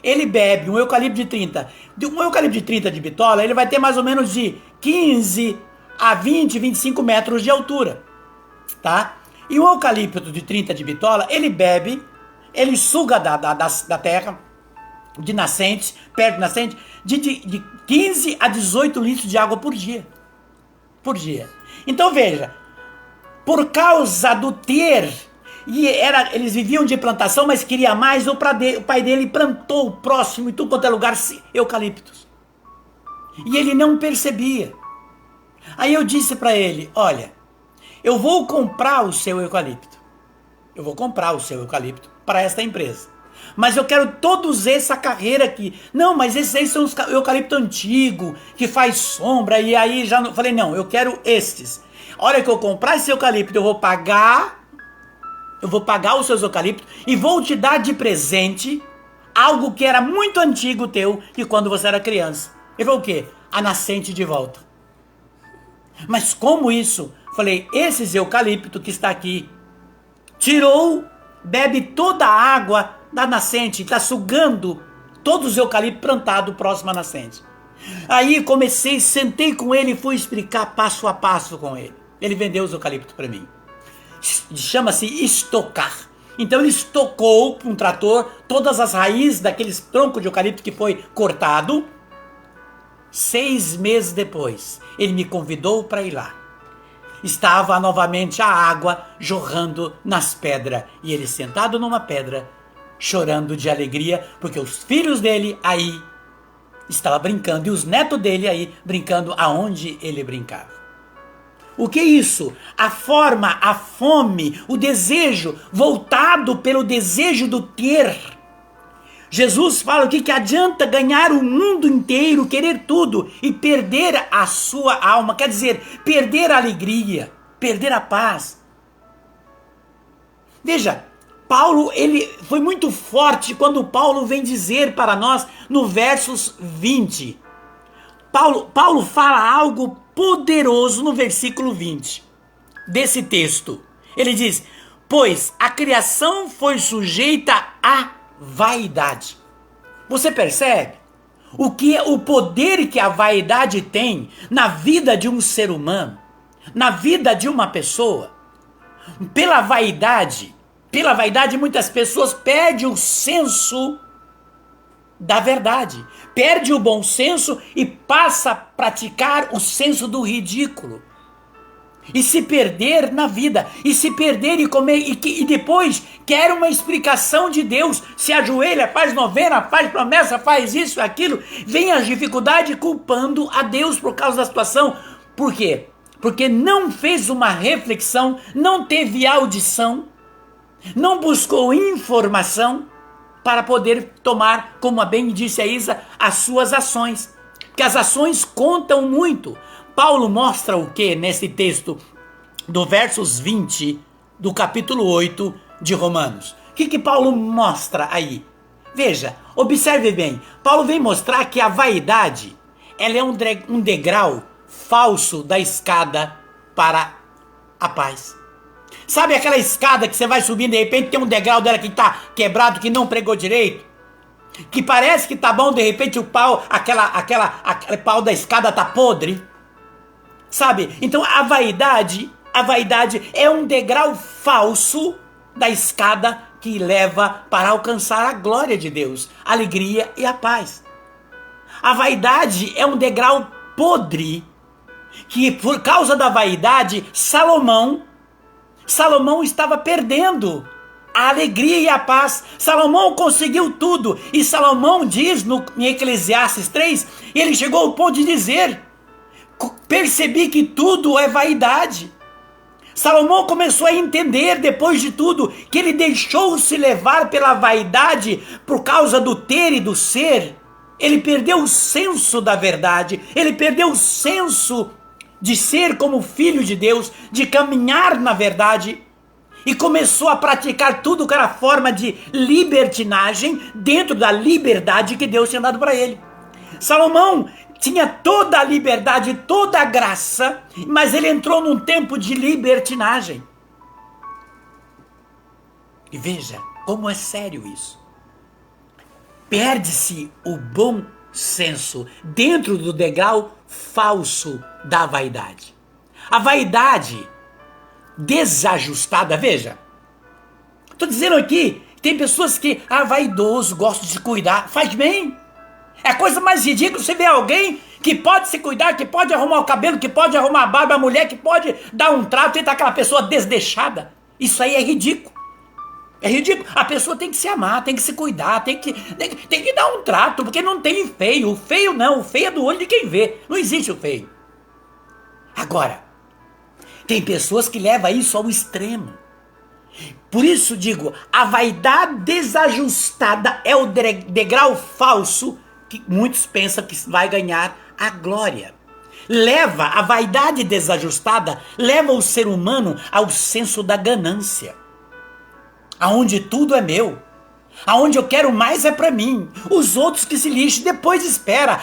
S1: ele bebe um eucalipto de 30. Um eucalipto de 30 de bitola, ele vai ter mais ou menos de 15 a 20, 25 metros de altura, tá? E um eucalipto de 30 de bitola, ele bebe, ele suga da terra, de nascente, perto de nascente, de 15 a 18 litros de água por dia. Por dia. Então veja, por causa do ter, eles viviam de plantação, mas queria mais, o pai dele plantou próximo, em tudo quanto é lugar, eucaliptos. E ele não percebia. Aí eu disse para ele, olha, eu vou comprar o seu eucalipto. Eu vou comprar o seu eucalipto para esta empresa. Mas eu quero todos essa carreira aqui. Não, mas esses aí são os eucalipto antigo, que faz sombra, e aí já não... Falei, não, eu quero estes. A hora que eu comprar esse eucalipto, eu vou pagar os seus eucaliptos e vou te dar de presente algo que era muito antigo teu, que quando você era criança. Ele falou o quê? A nascente de volta. Mas como isso? Falei, esses eucalipto que está aqui, bebe toda a água da nascente, está sugando todos os eucaliptos plantados próximo à nascente. Aí sentei com ele e fui explicar passo a passo com ele. Ele vendeu os eucaliptos para mim. Chama-se estocar. Então ele estocou com um trator todas as raízes daqueles troncos de eucalipto que foi cortado. 6 meses depois, ele me convidou para ir lá. Estava novamente a água jorrando nas pedras e ele sentado numa pedra, chorando de alegria, porque os filhos dele aí estavam brincando e os netos dele aí brincando aonde ele brincava. O que é isso? A forma, a fome, o desejo, voltado pelo desejo do ter. Jesus fala o que adianta ganhar o mundo inteiro, querer tudo e perder a sua alma, quer dizer, perder a alegria, perder a paz. Veja, Paulo, ele foi muito forte quando Paulo vem dizer para nós no versos 20. Paulo fala algo poderoso no versículo 20 desse texto. Ele diz, pois a criação foi sujeita a vaidade. Você percebe o poder que a vaidade tem na vida de um ser humano, na vida de uma pessoa? Pela vaidade muitas pessoas perdem o senso da verdade, perde o bom senso e passa a praticar o senso do ridículo. E se perder na vida, e se perder e comer, e depois quer uma explicação de Deus, se ajoelha, faz novena, faz promessa, faz isso, aquilo, vem as dificuldades culpando a Deus por causa da situação. Por quê? Porque não fez uma reflexão, não teve audição, não buscou informação para poder tomar, como bem disse a Isa, as suas ações. Porque as ações contam muito. Paulo mostra o que nesse texto do versos 20 do capítulo 8 de Romanos. O que Paulo mostra aí? Veja, observe bem. Paulo vem mostrar que a vaidade, ela é um degrau falso da escada para a paz. Sabe aquela escada que você vai subindo e de repente tem um degrau dela que está quebrado, que não pregou direito? Que parece que tá bom, de repente o pau, aquele pau da escada tá podre. Sabe? Então a vaidade é um degrau falso da escada que leva para alcançar a glória de Deus, a alegria e a paz. A vaidade é um degrau podre, que por causa da vaidade, Salomão estava perdendo a alegria e a paz. Salomão conseguiu tudo, e Salomão diz em Eclesiastes 3, ele chegou ao ponto de dizer, percebi que tudo é vaidade. Salomão começou a entender, depois de tudo, que ele deixou-se levar pela vaidade por causa do ter e do ser. Ele perdeu o senso da verdade, ele perdeu o senso de ser como filho de Deus, de caminhar na verdade, e começou a praticar tudo que era forma de libertinagem dentro da liberdade que Deus tinha dado para ele. Salomão tinha toda a liberdade, toda a graça, mas ele entrou num tempo de libertinagem. E veja como é sério isso. Perde-se o bom senso dentro do degrau falso da vaidade. A vaidade desajustada, veja. Estou dizendo aqui, tem pessoas que, vaidoso, gosta de se cuidar, faz bem. É a coisa mais ridícula você ver alguém que pode se cuidar, que pode arrumar o cabelo, que pode arrumar a barba, a mulher que pode dar um trato e tá aquela pessoa desdeixada. Isso aí é ridículo. É ridículo. A pessoa tem que se amar, tem que se cuidar, tem que dar um trato, porque não tem feio. O feio não, o feio é do olho de quem vê. Não existe o feio. Agora, tem pessoas que levam isso ao extremo. Por isso digo, a vaidade desajustada é o degrau falso que muitos pensam que vai ganhar a glória. A vaidade desajustada leva o ser humano ao senso da ganância. Aonde tudo é meu. Aonde eu quero mais é pra mim. Os outros que se lixem, depois espera.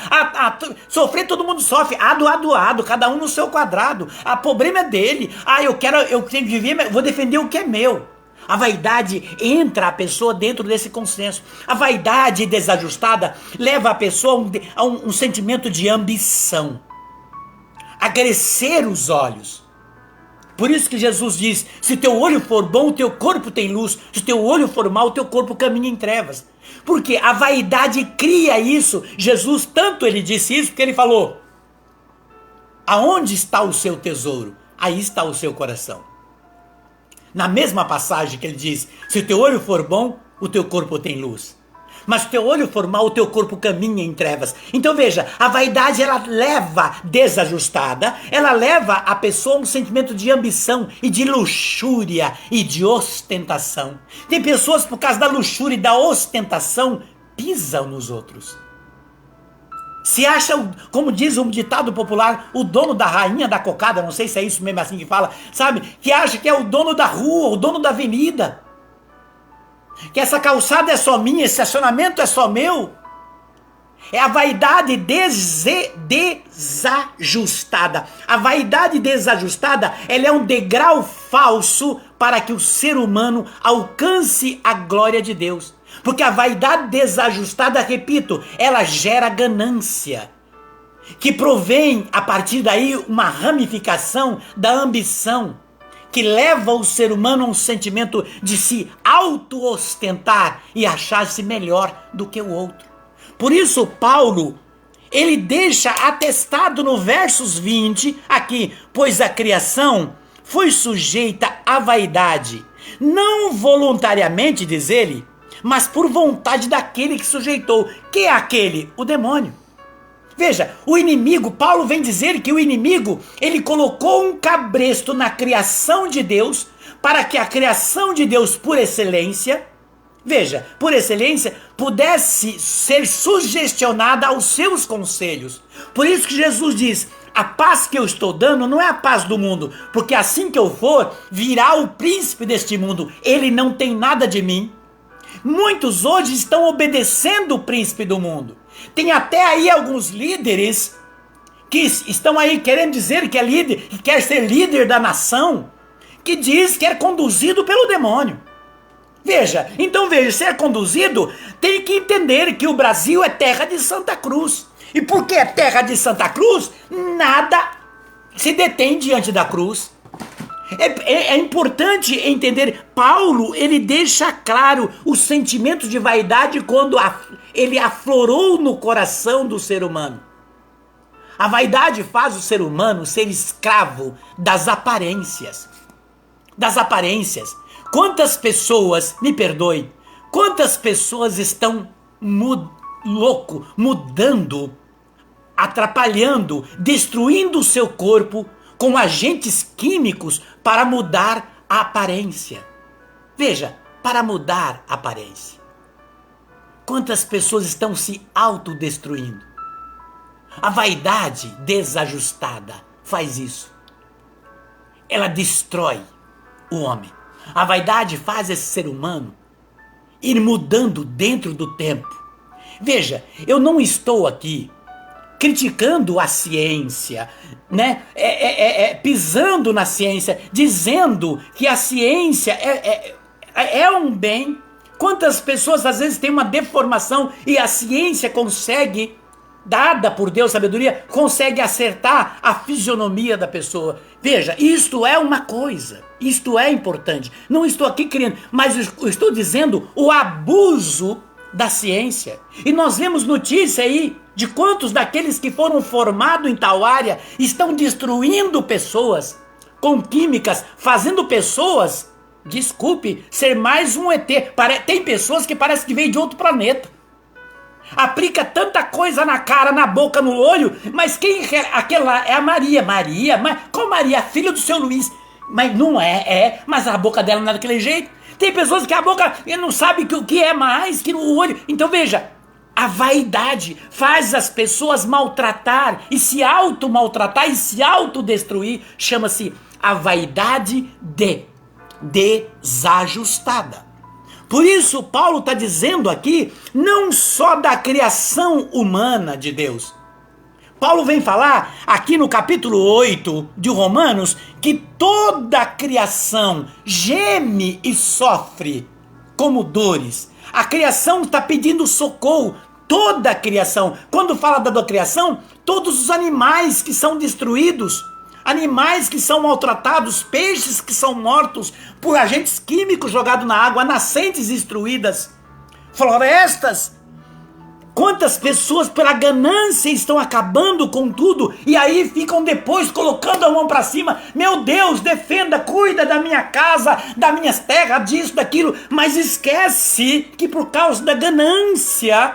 S1: Sofrer todo mundo sofre. Ado, cada um no seu quadrado. O problema é dele. Eu tenho que viver, vou defender o que é meu. A vaidade entra a pessoa dentro desse consenso. A vaidade desajustada leva a pessoa a um sentimento de ambição. A crescer os olhos. Por isso que Jesus diz, se teu olho for bom, o teu corpo tem luz. Se teu olho for mau, o teu corpo caminha em trevas. Porque a vaidade cria isso. Jesus, tanto ele disse isso, porque ele falou, aonde está o seu tesouro? Aí está o seu coração. Na mesma passagem que ele diz, se o teu olho for bom, o teu corpo tem luz. Mas se o teu olho for mau, o teu corpo caminha em trevas. Então veja, a vaidade ela leva desajustada, ela leva a pessoa a um sentimento de ambição e de luxúria e de ostentação. Tem pessoas por causa da luxúria e da ostentação pisam nos outros. Se acha, como diz um ditado popular, o dono da rainha da cocada, não sei se é isso mesmo assim que fala, sabe? Que acha que é o dono da rua, o dono da avenida. Que essa calçada é só minha, esse estacionamento é só meu. É a vaidade desajustada. A vaidade desajustada, ela é um degrau falso para que o ser humano alcance a glória de Deus. Porque a vaidade desajustada, repito, ela gera ganância, que provém a partir daí uma ramificação da ambição, que leva o ser humano a um sentimento de se auto-ostentar e achar-se melhor do que o outro. Por isso Paulo, ele deixa atestado no versos 20, aqui, pois a criação foi sujeita à vaidade, não voluntariamente, diz ele, mas por vontade daquele que sujeitou. Que é aquele? O demônio. Veja, o inimigo, Paulo vem dizer que o inimigo, ele colocou um cabresto na criação de Deus, para que a criação de Deus por excelência, veja, por excelência, pudesse ser sugestionada aos seus conselhos. Por isso que Jesus diz, A paz que eu estou dando não é a paz do mundo, porque assim que eu for, virá o príncipe deste mundo. Ele não tem nada de mim. Muitos hoje estão obedecendo o príncipe do mundo. Tem até aí alguns líderes que estão aí querendo dizer que é líder, que quer ser líder da nação, que diz que é conduzido pelo demônio. Veja, ser conduzido, tem que entender que o Brasil é terra de Santa Cruz. E porque é terra de Santa Cruz, nada se detém diante da cruz. É importante entender, Paulo, ele deixa claro o sentimento de vaidade quando ele aflorou no coração do ser humano. A vaidade faz o ser humano ser escravo das aparências. Das aparências. Quantas pessoas, me perdoe, quantas pessoas estão mudando, atrapalhando, destruindo o seu corpo com agentes químicos para mudar a aparência. Veja, para mudar a aparência. Quantas pessoas estão se autodestruindo? A vaidade desajustada faz isso. Ela destrói o homem. A vaidade faz esse ser humano ir mudando dentro do tempo. Veja, eu não estou aqui criticando a ciência, né? Pisando na ciência, dizendo que a ciência é um bem. Quantas pessoas às vezes têm uma deformação e a ciência consegue, dada por Deus sabedoria, consegue acertar a fisionomia da pessoa. Veja, isto é uma coisa, isto é importante. Não estou aqui querendo, mas estou dizendo o abuso da ciência. E nós vemos notícia aí de quantos daqueles que foram formados em tal área estão destruindo pessoas com químicas, fazendo pessoas, desculpe, ser mais um ET. Tem pessoas que parece que veio de outro planeta. Aplica tanta coisa na cara, na boca, no olho, mas aquela lá é a Maria, mas qual Maria? A filha do seu Luiz. Mas não mas a boca dela não é daquele jeito. Tem pessoas que a boca não sabe o que é mais que no olho. Então veja, a vaidade faz as pessoas maltratar e se auto-maltratar e se autodestruir. Chama-se a vaidade desajustada. Por isso Paulo está dizendo aqui, não só da criação humana de Deus. Paulo vem falar aqui no capítulo 8 de Romanos que toda a criação geme e sofre como dores. A criação está pedindo socorro, toda a criação. Quando fala da criação, todos os animais que são destruídos, animais que são maltratados, peixes que são mortos por agentes químicos jogados na água, nascentes destruídas, florestas. Quantas pessoas pela ganância estão acabando com tudo e aí ficam depois colocando a mão para cima. Meu Deus, defenda, cuida da minha casa, das minhas terras, disso, daquilo. Mas esquece que por causa da ganância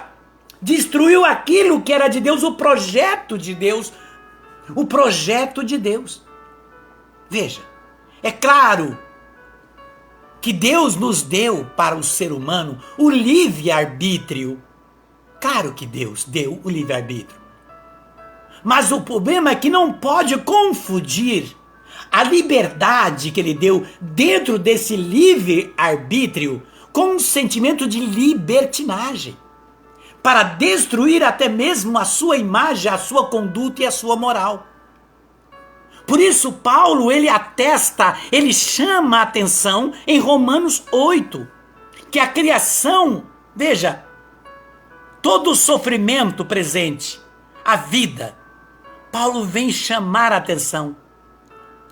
S1: destruiu aquilo que era de Deus, o projeto de Deus. O projeto de Deus. Veja, é claro que Deus nos deu para o ser humano o livre-arbítrio. Claro que Deus deu o livre-arbítrio. Mas o problema é que não pode confundir a liberdade que ele deu dentro desse livre-arbítrio com um sentimento de libertinagem, para destruir até mesmo a sua imagem, a sua conduta e a sua moral. Por isso Paulo, ele atesta, ele chama a atenção em Romanos 8, que a criação, veja, todo o sofrimento presente, a vida, Paulo vem chamar a atenção.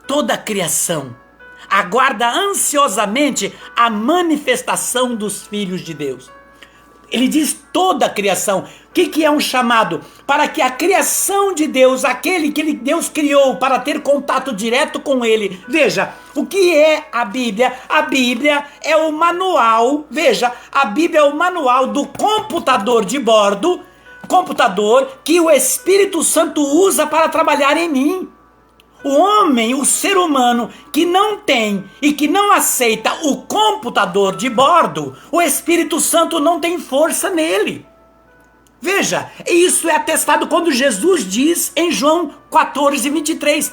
S1: Toda a criação aguarda ansiosamente a manifestação dos filhos de Deus. Ele diz toda a criação. O que é um chamado? Para que a criação de Deus, aquele que Deus criou para ter contato direto com ele. Veja, o que é a Bíblia? A Bíblia é o manual, veja, a Bíblia é o manual do computador de bordo, computador que o Espírito Santo usa para trabalhar em mim. O homem, o ser humano que não tem e que não aceita o computador de bordo, o Espírito Santo não tem força nele. Veja, isso é atestado quando Jesus diz em João 14, 23.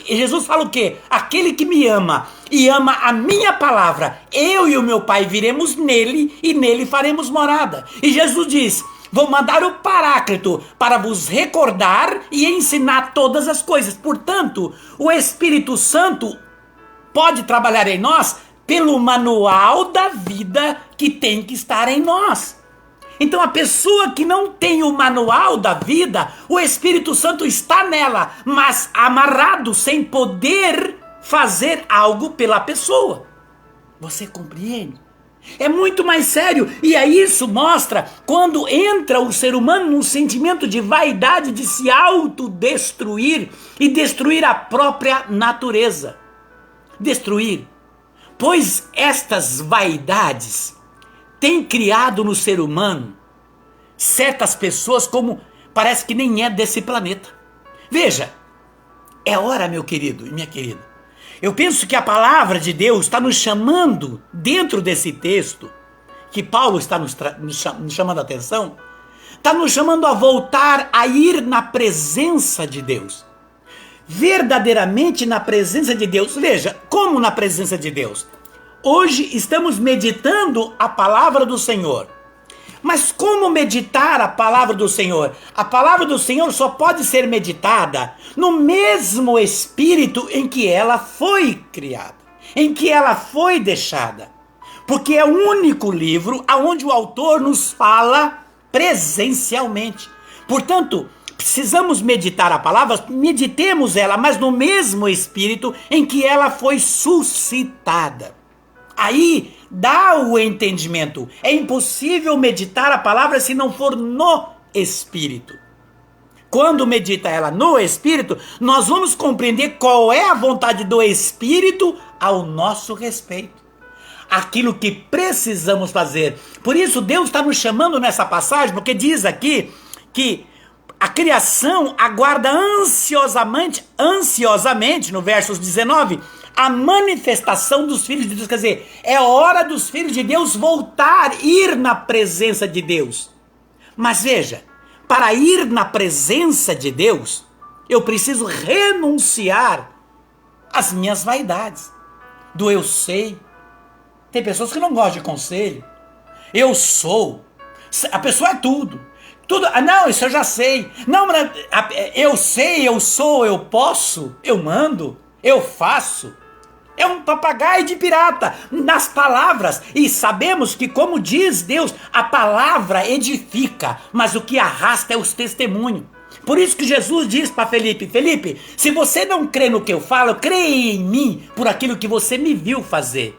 S1: Jesus fala o quê? Aquele que me ama e ama a minha palavra, eu e o meu Pai viremos nele e nele faremos morada. E Jesus diz: vou mandar o Paráclito para vos recordar e ensinar todas as coisas. Portanto, o Espírito Santo pode trabalhar em nós pelo manual da vida que tem que estar em nós. Então a pessoa que não tem o manual da vida, o Espírito Santo está nela, mas amarrado, sem poder fazer algo pela pessoa. Você compreende? É muito mais sério, e aí isso mostra quando entra o ser humano num sentimento de vaidade, de se autodestruir e destruir a própria natureza. Destruir. Pois estas vaidades têm criado no ser humano certas pessoas como parece que nem é desse planeta. Veja, é hora, meu querido e minha querida. Eu penso que a palavra de Deus está nos chamando, dentro desse texto, que Paulo está nos chamando a atenção, está nos chamando a voltar a ir na presença de Deus. Verdadeiramente na presença de Deus. Veja, como na presença de Deus? Hoje estamos meditando a palavra do Senhor. Mas como meditar a palavra do Senhor? A palavra do Senhor só pode ser meditada no mesmo espírito em que ela foi criada, em que ela foi deixada. Porque é o único livro onde o autor nos fala presencialmente. Portanto, precisamos meditar a palavra, meditemos ela, mas no mesmo espírito em que ela foi suscitada. Aí dá o entendimento. É impossível meditar a palavra se não for no Espírito. Quando medita ela no Espírito, nós vamos compreender qual é a vontade do Espírito ao nosso respeito. Aquilo que precisamos fazer. Por isso Deus está nos chamando nessa passagem, porque diz aqui que a criação aguarda ansiosamente, no versos 19, a manifestação dos filhos de Deus. Quer dizer, é hora dos filhos de Deus voltar, ir na presença de Deus. Mas veja, para ir na presença de Deus, eu preciso renunciar às minhas vaidades. Do eu sei. Tem pessoas que não gostam de conselho. Eu sou. A pessoa é tudo. Tudo. Não, isso eu já sei. Não, eu sei, eu sou, eu posso, eu mando, eu faço. É um papagaio de pirata nas palavras. E sabemos que, como diz Deus, a palavra edifica, mas o que arrasta é os testemunhos. Por isso que Jesus diz para Felipe: Felipe, se você não crê no que eu falo, creia em mim por aquilo que você me viu fazer.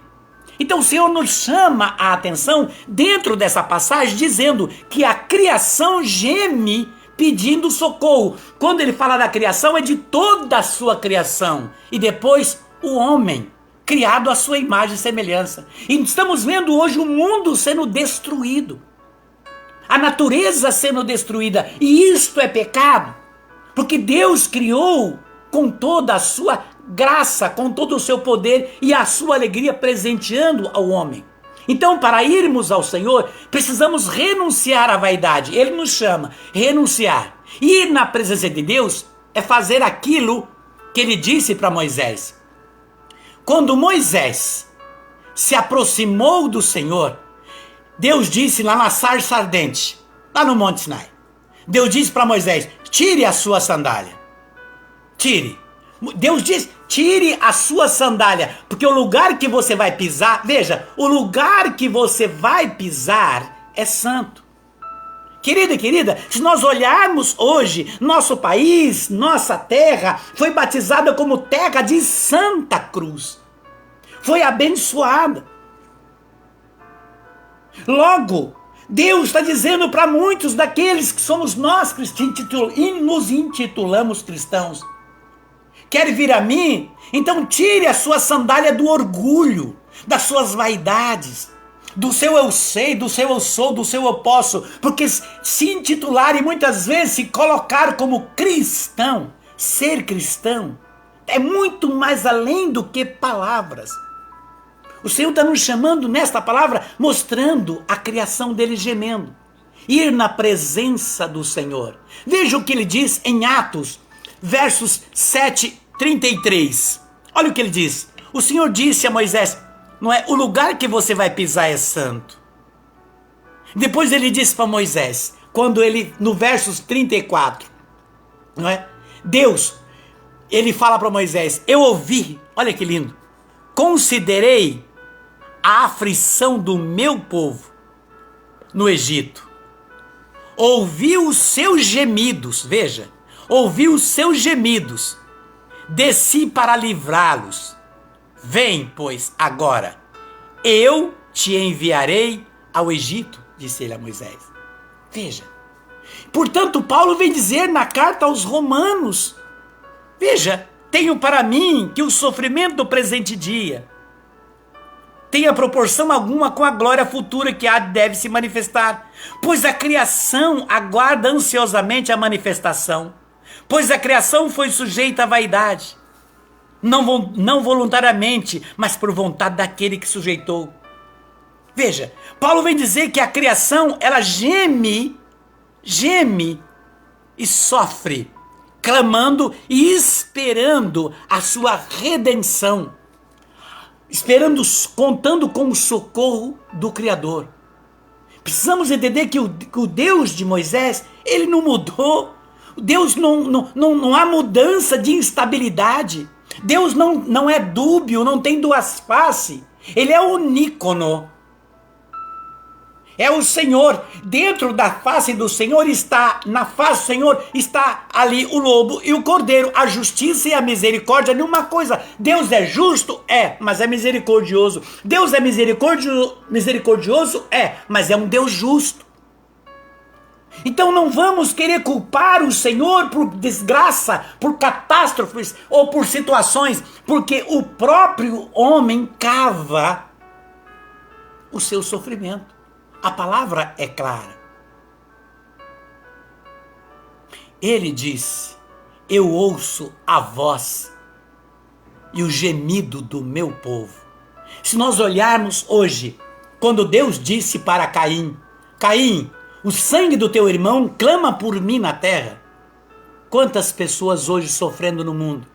S1: Então o Senhor nos chama a atenção dentro dessa passagem, dizendo que a criação geme pedindo socorro. Quando ele fala da criação, é de toda a sua criação. E depois o homem, criado à sua imagem e semelhança. E estamos vendo hoje o mundo sendo destruído. A natureza sendo destruída. E isto é pecado. Porque Deus criou com toda a sua graça, com todo o seu poder e a sua alegria, presenteando ao homem. Então, para irmos ao Senhor, precisamos renunciar à vaidade. Ele nos chama, renunciar. Ir na presença de Deus é fazer aquilo que ele disse para Moisés. Quando Moisés se aproximou do Senhor, Deus disse lá na sarça ardente, lá no Monte Sinai. Deus disse para Moisés: tire a sua sandália. Tire. Deus diz: tire a sua sandália, porque o lugar que você vai pisar, veja, o lugar que você vai pisar é santo. Querido e querida, se nós olharmos hoje, nosso país, nossa terra, foi batizada como terra de Santa Cruz. Foi abençoada. Logo, Deus está dizendo para muitos daqueles que somos nós que nos intitulamos cristãos: quer vir a mim? Então tire a sua sandália do orgulho, das suas vaidades, do seu eu sei, do seu eu sou, do seu eu posso. Porque se intitular e muitas vezes se colocar como cristão, ser cristão, é muito mais além do que palavras. O Senhor está nos chamando nesta palavra, mostrando a criação dele gemendo. ir na presença do Senhor. Veja o que ele diz em Atos, versos 7:33. Olha o que ele diz. O Senhor disse a Moisés, não é, o lugar que você vai pisar é santo. Depois ele disse para Moisés, quando ele, no versos 34, não é? Deus, ele fala para Moisés, eu ouvi, olha que lindo, considerei a aflição do meu povo no Egito. Ouvi os seus gemidos, veja, ouvi os seus gemidos, desci para livrá-los. Vem, pois, agora, eu te enviarei ao Egito, disse ele a Moisés. Veja, portanto, Paulo vem dizer na carta aos Romanos, veja, tenho para mim que o sofrimento do presente dia tenha proporção alguma com a glória futura que deve se manifestar, pois a criação aguarda ansiosamente a manifestação, pois a criação foi sujeita à vaidade, não voluntariamente, mas por vontade daquele que sujeitou. Veja, Paulo vem dizer que a criação, ela geme e sofre, clamando e esperando a sua redenção, contando com o socorro do Criador. Precisamos entender que o Deus de Moisés, ele não mudou. Deus não há mudança de instabilidade. Deus não é dúbio, não tem duas faces. Ele é unícono. É o Senhor. Dentro da face do Senhor está, na face do Senhor, está ali o lobo e o cordeiro, a justiça e a misericórdia. Nenhuma coisa. Deus é justo? É, mas é misericordioso. Deus é misericordioso? É, mas é um Deus justo. Então não vamos querer culpar o Senhor por desgraça, por catástrofes ou por situações, porque o próprio homem cava o seu sofrimento. A palavra é clara. Ele disse, eu ouço a voz e o gemido do meu povo. Se nós olharmos hoje, quando Deus disse para Caim, Caim, o sangue do teu irmão clama por mim na terra. Quantas pessoas hoje sofrendo no mundo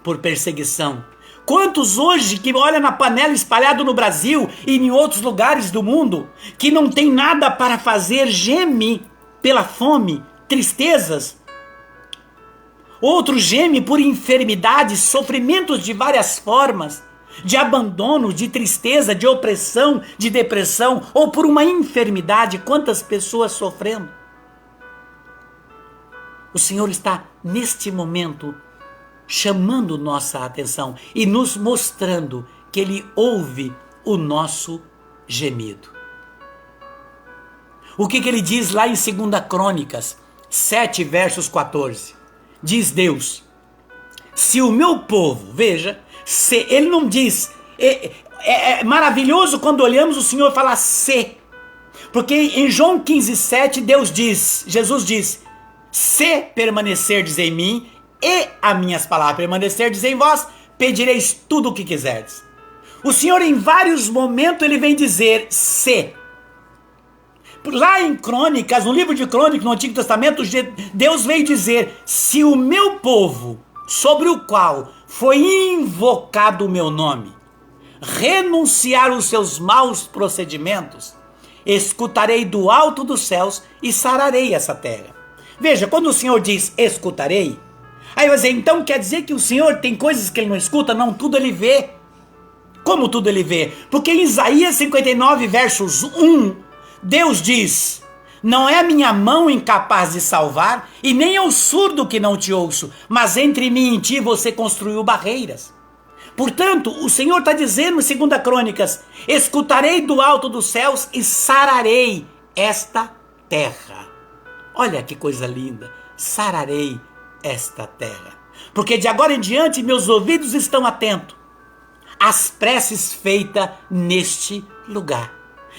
S1: por perseguição? Quantos hoje que olham na panela espalhado no Brasil e em outros lugares do mundo, que não tem nada para fazer, geme pela fome, tristezas. Outro geme por enfermidades, sofrimentos de várias formas, de abandono, de tristeza, de opressão, de depressão, ou por uma enfermidade. Quantas pessoas sofrendo? O Senhor está neste momento chamando nossa atenção e nos mostrando que Ele ouve o nosso gemido. O que Ele diz lá em 2 Crônicas 7, versos 14? Diz Deus, se o meu povo, veja, se Ele não diz, é maravilhoso quando olhamos o Senhor falar se, porque em João 15, 7, Jesus diz, se permanecerdes em mim, e as minhas palavras permanecerdes em vós, pedireis tudo o que quiserdes. O Senhor em vários momentos ele vem dizer se. Lá em Crônicas, no livro de Crônicas, no Antigo Testamento, Deus veio dizer, se o meu povo, sobre o qual foi invocado o meu nome, renunciar os seus maus procedimentos, escutarei do alto dos céus e sararei essa terra. Veja, quando o Senhor diz escutarei, aí você então quer dizer que o Senhor tem coisas que Ele não escuta? Não, tudo Ele vê. Como tudo Ele vê? Porque em Isaías 59, versos 1, Deus diz, não é a minha mão incapaz de salvar, e nem é o surdo que não te ouço, mas entre mim e ti você construiu barreiras. Portanto, o Senhor está dizendo em 2 Crônicas, escutarei do alto dos céus e sararei esta terra. Olha que coisa linda, sararei esta terra, porque de agora em diante meus ouvidos estão atentos às preces feitas neste lugar.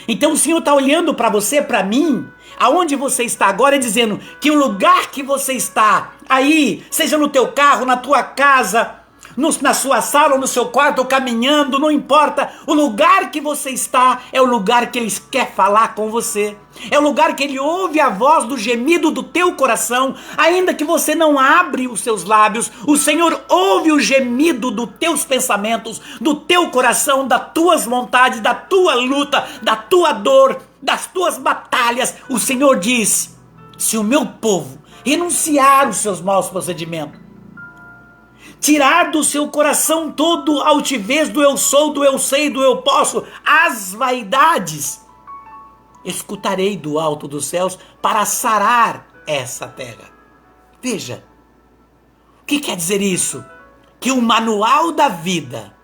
S1: Então o Senhor está olhando para você, para mim, aonde você está agora, dizendo que o lugar que você está, aí, seja no teu carro, na tua casa, na sua sala ou no seu quarto, ou caminhando, não importa, o lugar que você está é o lugar que Ele quer falar com você, é o lugar que Ele ouve a voz do gemido do teu coração, ainda que você não abre os seus lábios, o Senhor ouve o gemido dos teus pensamentos, do teu coração, das tuas vontades, da tua luta, da tua dor, das tuas batalhas. O Senhor diz: se o meu povo renunciar os seus maus procedimentos, tirar do seu coração todo a altivez do eu sou, do eu sei, do eu posso, as vaidades, escutarei do alto dos céus para sarar essa terra. Veja, o que quer dizer isso? Que o manual da vida,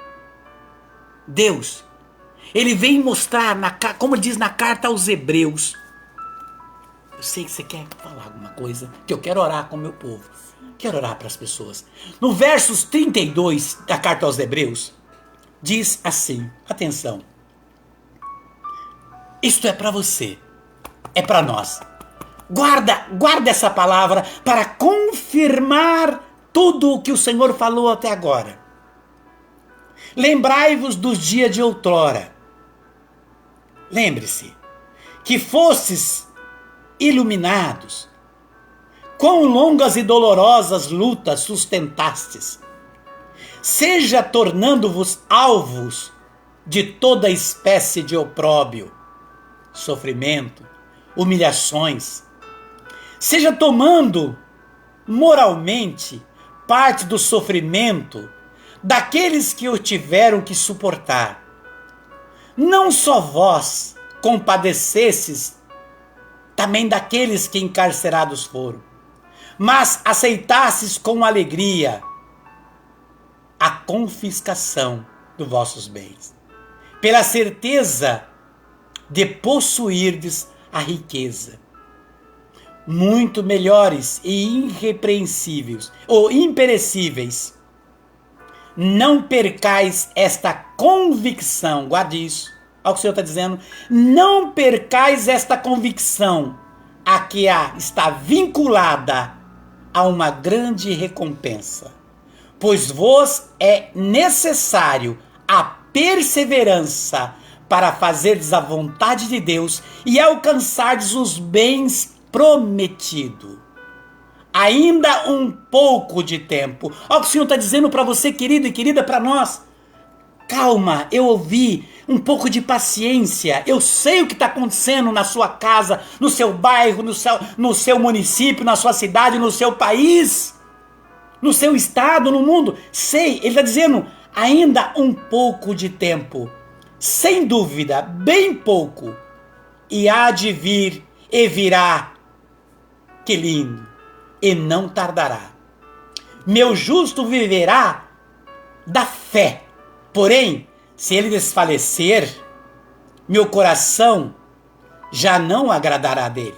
S1: Deus, Ele vem mostrar, como diz na carta aos Hebreus. Eu sei que você quer falar alguma coisa, que eu quero orar com o meu povo. Quero orar para as pessoas. No versos 32 da carta aos Hebreus, diz assim, atenção. Isto é para você, é para nós. Guarda essa palavra para confirmar tudo o que o Senhor falou até agora. Lembrai-vos dos dias de outrora. Lembre-se que fostes iluminados, quão longas e dolorosas lutas sustentastes, seja tornando-vos alvos de toda espécie de opróbio, sofrimento, humilhações, seja tomando moralmente parte do sofrimento daqueles que o tiveram que suportar. Não só vós compadecesses também daqueles que encarcerados foram, mas aceitasses com alegria a confiscação dos vossos bens, pela certeza de possuirdes a riqueza, muito melhores e irrepreensíveis, ou imperecíveis. Não percais esta convicção, guarde isso, olha o que o Senhor está dizendo, não percais esta convicção, a que está vinculada a uma grande recompensa, pois vos é necessário a perseverança para fazerdes a vontade de Deus e alcançardes os bens prometidos. Ainda um pouco de tempo. Olha o que o Senhor está dizendo para você, querido e querida, para nós. Calma, eu ouvi, um pouco de paciência. Eu sei o que está acontecendo na sua casa, no seu bairro, no seu município, na sua cidade, no seu país, no seu estado, no mundo. Sei, ele está dizendo, ainda um pouco de tempo. Sem dúvida, bem pouco. E há de vir e virá. Que lindo. E não tardará. Meu justo viverá da fé. Porém, se ele desfalecer, meu coração já não agradará dele.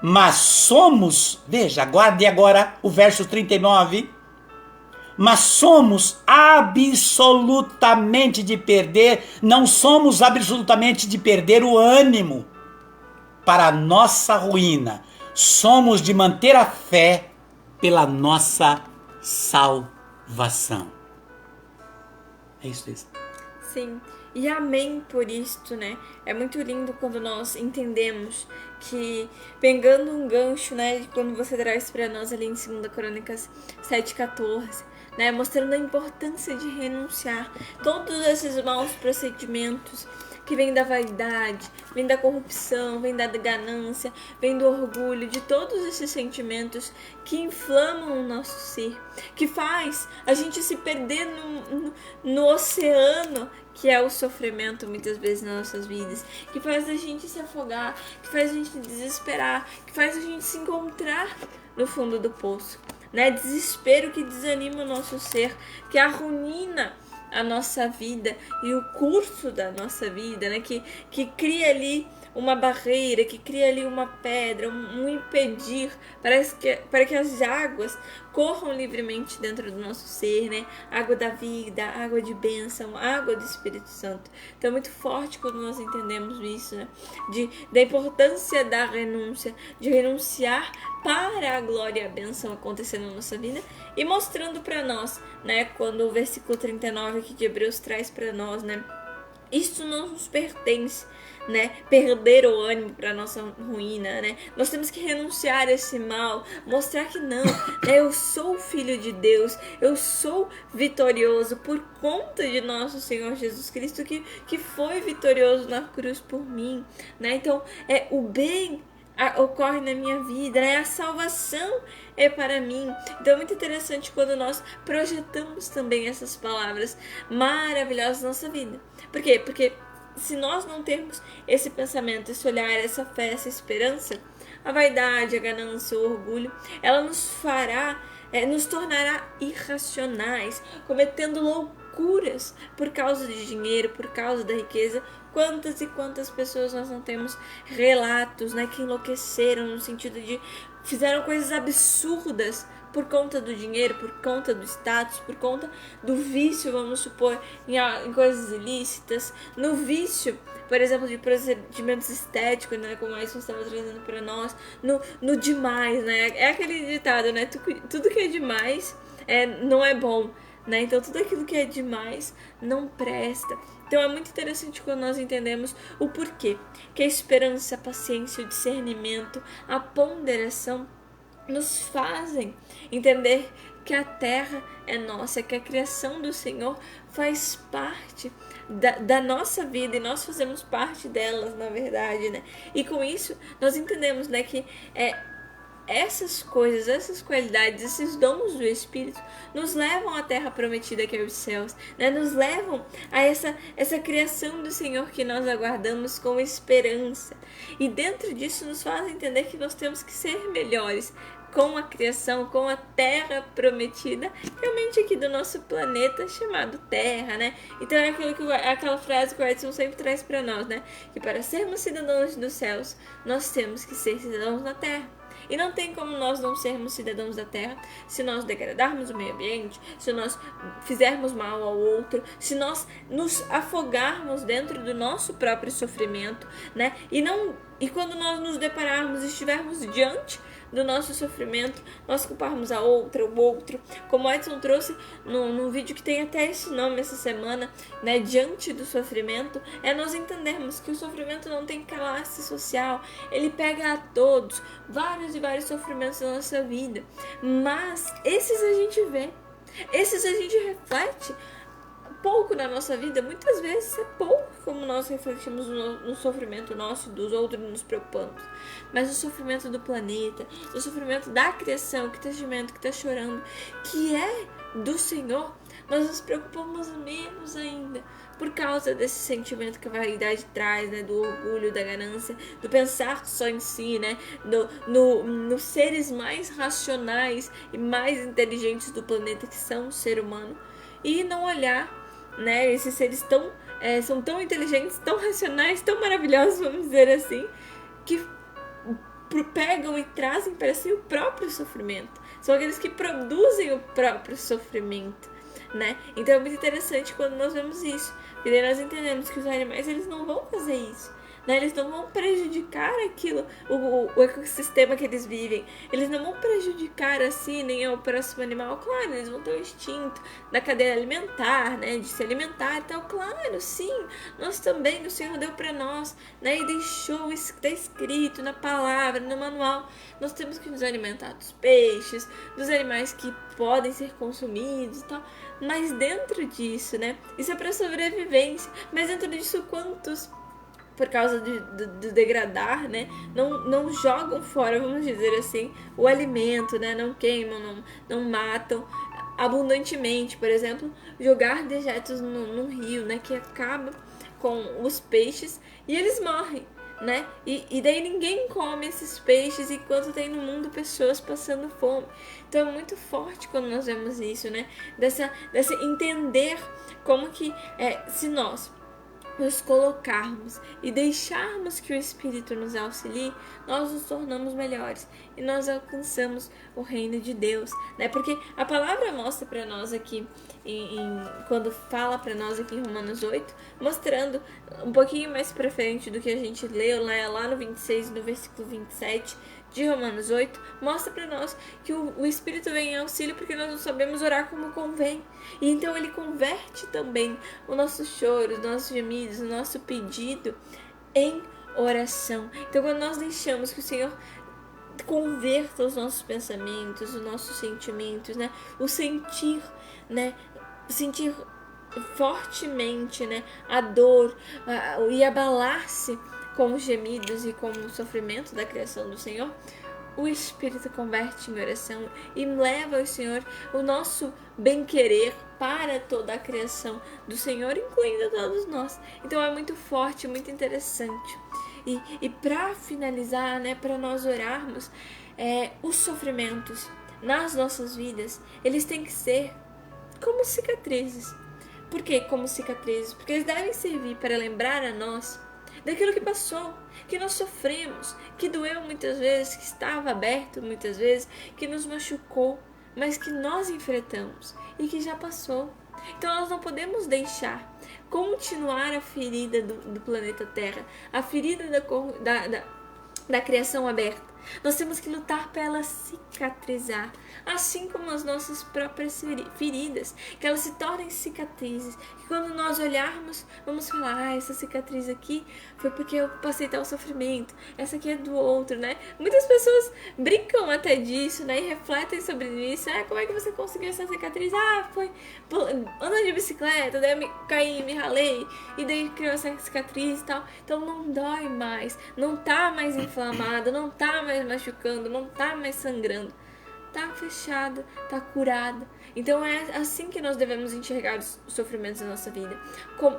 S1: Mas somos, veja, guarde agora o verso 39, mas somos absolutamente de perder, não somos absolutamente de perder o ânimo para a nossa ruína. Somos de manter a fé pela nossa salvação. É isso.
S2: Sim, e amém por isto, né? É muito lindo quando nós entendemos que, pegando um gancho, né, quando você traz para nós ali em 2 Crônicas 7,14, né, mostrando a importância de renunciar todos esses maus procedimentos que vem da vaidade, vem da corrupção, vem da ganância, vem do orgulho, de todos esses sentimentos que inflamam o nosso ser, que faz a gente se perder no oceano que é o sofrimento muitas vezes nas nossas vidas, que faz a gente se afogar, que faz a gente desesperar, que faz a gente se encontrar no fundo do poço, né? Desespero que desanima o nosso ser, que arruína a nossa vida e o curso da nossa vida, né? Que cria ali uma barreira, que cria ali uma pedra, um impedir para que as águas corram livremente dentro do nosso ser, né? Água da vida, água de bênção, água do Espírito Santo. Então é muito forte quando nós entendemos isso, né? Da importância da renúncia, de renunciar para a glória e a bênção acontecer na nossa vida e mostrando para nós, né, quando o versículo 39 aqui de Hebreus traz para nós, né, isso não nos pertence, né? Perder o ânimo para nossa ruína, né? Nós temos que renunciar a esse mal, mostrar que não, né? Eu sou filho de Deus, eu sou vitorioso por conta de nosso Senhor Jesus Cristo que foi vitorioso na cruz por mim, né? Então, o bem ocorre na minha vida, né? A salvação é para mim. Então é muito interessante quando nós projetamos também essas palavras maravilhosas na nossa vida. Por quê? Porque se nós não termos esse pensamento, esse olhar, essa fé, essa esperança, a vaidade, a ganância, o orgulho, ela nos tornará irracionais, cometendo loucuras por causa de dinheiro, por causa da riqueza. Quantas e quantas pessoas nós não temos relatos, né, que enlouqueceram no sentido de fizeram coisas absurdas por conta do dinheiro, por conta do status, por conta do vício, vamos supor, em coisas ilícitas, no vício, por exemplo, de procedimentos estéticos, né, como a Edson estava trazendo para nós, no demais, né, é aquele ditado, né, tudo que é demais não é bom, né, então tudo aquilo que é demais não presta. Então é muito interessante quando nós entendemos o porquê, que a esperança, a paciência, o discernimento, a ponderação nos fazem entender que a terra é nossa, que a criação do Senhor faz parte da nossa vida e nós fazemos parte delas, na verdade, né? E com isso nós entendemos, né, que essas coisas, essas qualidades, esses dons do Espírito nos levam à terra prometida que é os céus, né? Nos levam a essa criação do Senhor que nós aguardamos com esperança. E dentro disso nos faz entender que nós temos que ser melhores com a criação, com a terra prometida, realmente aqui do nosso planeta chamado Terra, né? Então é aquela frase que o Edson sempre traz para nós, né? Que para sermos cidadãos dos céus, nós temos que ser cidadãos da terra. E não tem como nós não sermos cidadãos da terra se nós degradarmos o meio ambiente, se nós fizermos mal ao outro, se nós nos afogarmos dentro do nosso próprio sofrimento, né? E quando nós nos depararmos e estivermos diante do nosso sofrimento, nós culparmos a outra, o outro, como o Edson trouxe num vídeo que tem até esse nome essa semana, né, diante do sofrimento, nós entendermos que o sofrimento não tem classe social, ele pega a todos, vários e vários sofrimentos na nossa vida, mas esses a gente vê, esses a gente reflete pouco na nossa vida, muitas vezes é pouco como nós refletimos no sofrimento nosso, dos outros, nos preocupamos. Mas o sofrimento do planeta, o sofrimento da criação que está gemendo, que está chorando, que é do Senhor, nós nos preocupamos menos ainda por causa desse sentimento que a vaidade traz, né, do orgulho, da ganância, do pensar só em si, né, nos seres mais racionais e mais inteligentes do planeta que são o ser humano, e não olhar, né, esses seres são tão inteligentes, tão racionais, tão maravilhosos, vamos dizer assim, que pegam e trazem para si o próprio sofrimento. São aqueles que produzem o próprio sofrimento, né? Então é muito interessante quando nós vemos isso, porque daí nós entendemos que os animais, eles não vão fazer isso, né? Eles não vão prejudicar aquilo, o ecossistema que eles vivem. Eles não vão prejudicar assim nem o próximo animal. Claro, eles vão ter o instinto da cadeia alimentar, né? De se alimentar e tal. Claro, sim. Nós também, o Senhor deu para nós, né? E deixou, está escrito na palavra, no manual. Nós temos que nos alimentar dos peixes, dos animais que podem ser consumidos e tal. Mas dentro disso, né? Isso é para sobrevivência. Mas dentro disso, quantos, por causa do degradar, né, não jogam fora, vamos dizer assim, o alimento, né, não queimam, não matam abundantemente, por exemplo, jogar dejetos num rio, né, que acaba com os peixes e eles morrem, né, e daí ninguém come esses peixes enquanto tem no mundo pessoas passando fome. Então é muito forte quando nós vemos isso, né, dessa entender como que se nós nos colocarmos e deixarmos que o Espírito nos auxilie, nós nos tornamos melhores e nós alcançamos o reino de Deus, né? Porque a palavra mostra para nós aqui, quando fala para nós aqui em Romanos 8, mostrando um pouquinho mais pra frente do que a gente leu lá no 26, no versículo 27, de Romanos 8 mostra para nós que o Espírito vem em auxílio porque nós não sabemos orar como convém. E então ele converte também o nosso choro, os nossos gemidos, o nosso pedido em oração. Então quando nós deixamos que o Senhor converta os nossos pensamentos, os nossos sentimentos, né? O sentir, né? Sentir fortemente, né? A dor e abalar-se com os gemidos e com o sofrimento da criação do Senhor, o Espírito converte em oração e leva ao Senhor o nosso bem-querer para toda a criação do Senhor, incluindo todos nós. Então é muito forte, muito interessante. E para finalizar, né, para nós orarmos, os sofrimentos nas nossas vidas, eles têm que ser como cicatrizes. Por que como cicatrizes? Porque eles devem servir para lembrar a nós daquilo que passou, que nós sofremos, que doeu muitas vezes, que estava aberto muitas vezes, que nos machucou, mas que nós enfrentamos e que já passou. Então nós não podemos deixar continuar a ferida do planeta Terra, a ferida da criação aberta. Nós temos que lutar para ela cicatrizar, assim como as nossas próprias feridas, que elas se tornem cicatrizes, que quando nós olharmos, vamos falar, essa cicatriz aqui foi porque eu passei tal sofrimento, essa aqui é do outro, né? Muitas pessoas brincam até disso, né? E refletem sobre isso. Como é que você conseguiu essa cicatriz? Foi andando de bicicleta, daí eu caí, me ralei, e daí criou essa cicatriz e tal. Então não dói mais, não tá mais inflamado, não tá mais machucando, não tá mais sangrando, tá fechada, tá curada. Então é assim que nós devemos enxergar os sofrimentos da nossa vida,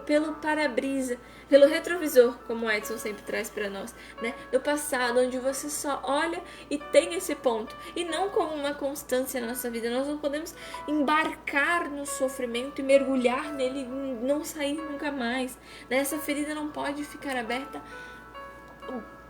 S2: pelo para-brisa, pelo retrovisor, como o Edson sempre traz para nós, né? Do passado, onde você só olha e tem esse ponto, e não como uma constância na nossa vida. Nós não podemos embarcar no sofrimento e mergulhar nele e não sair nunca mais, né? Essa ferida não pode ficar aberta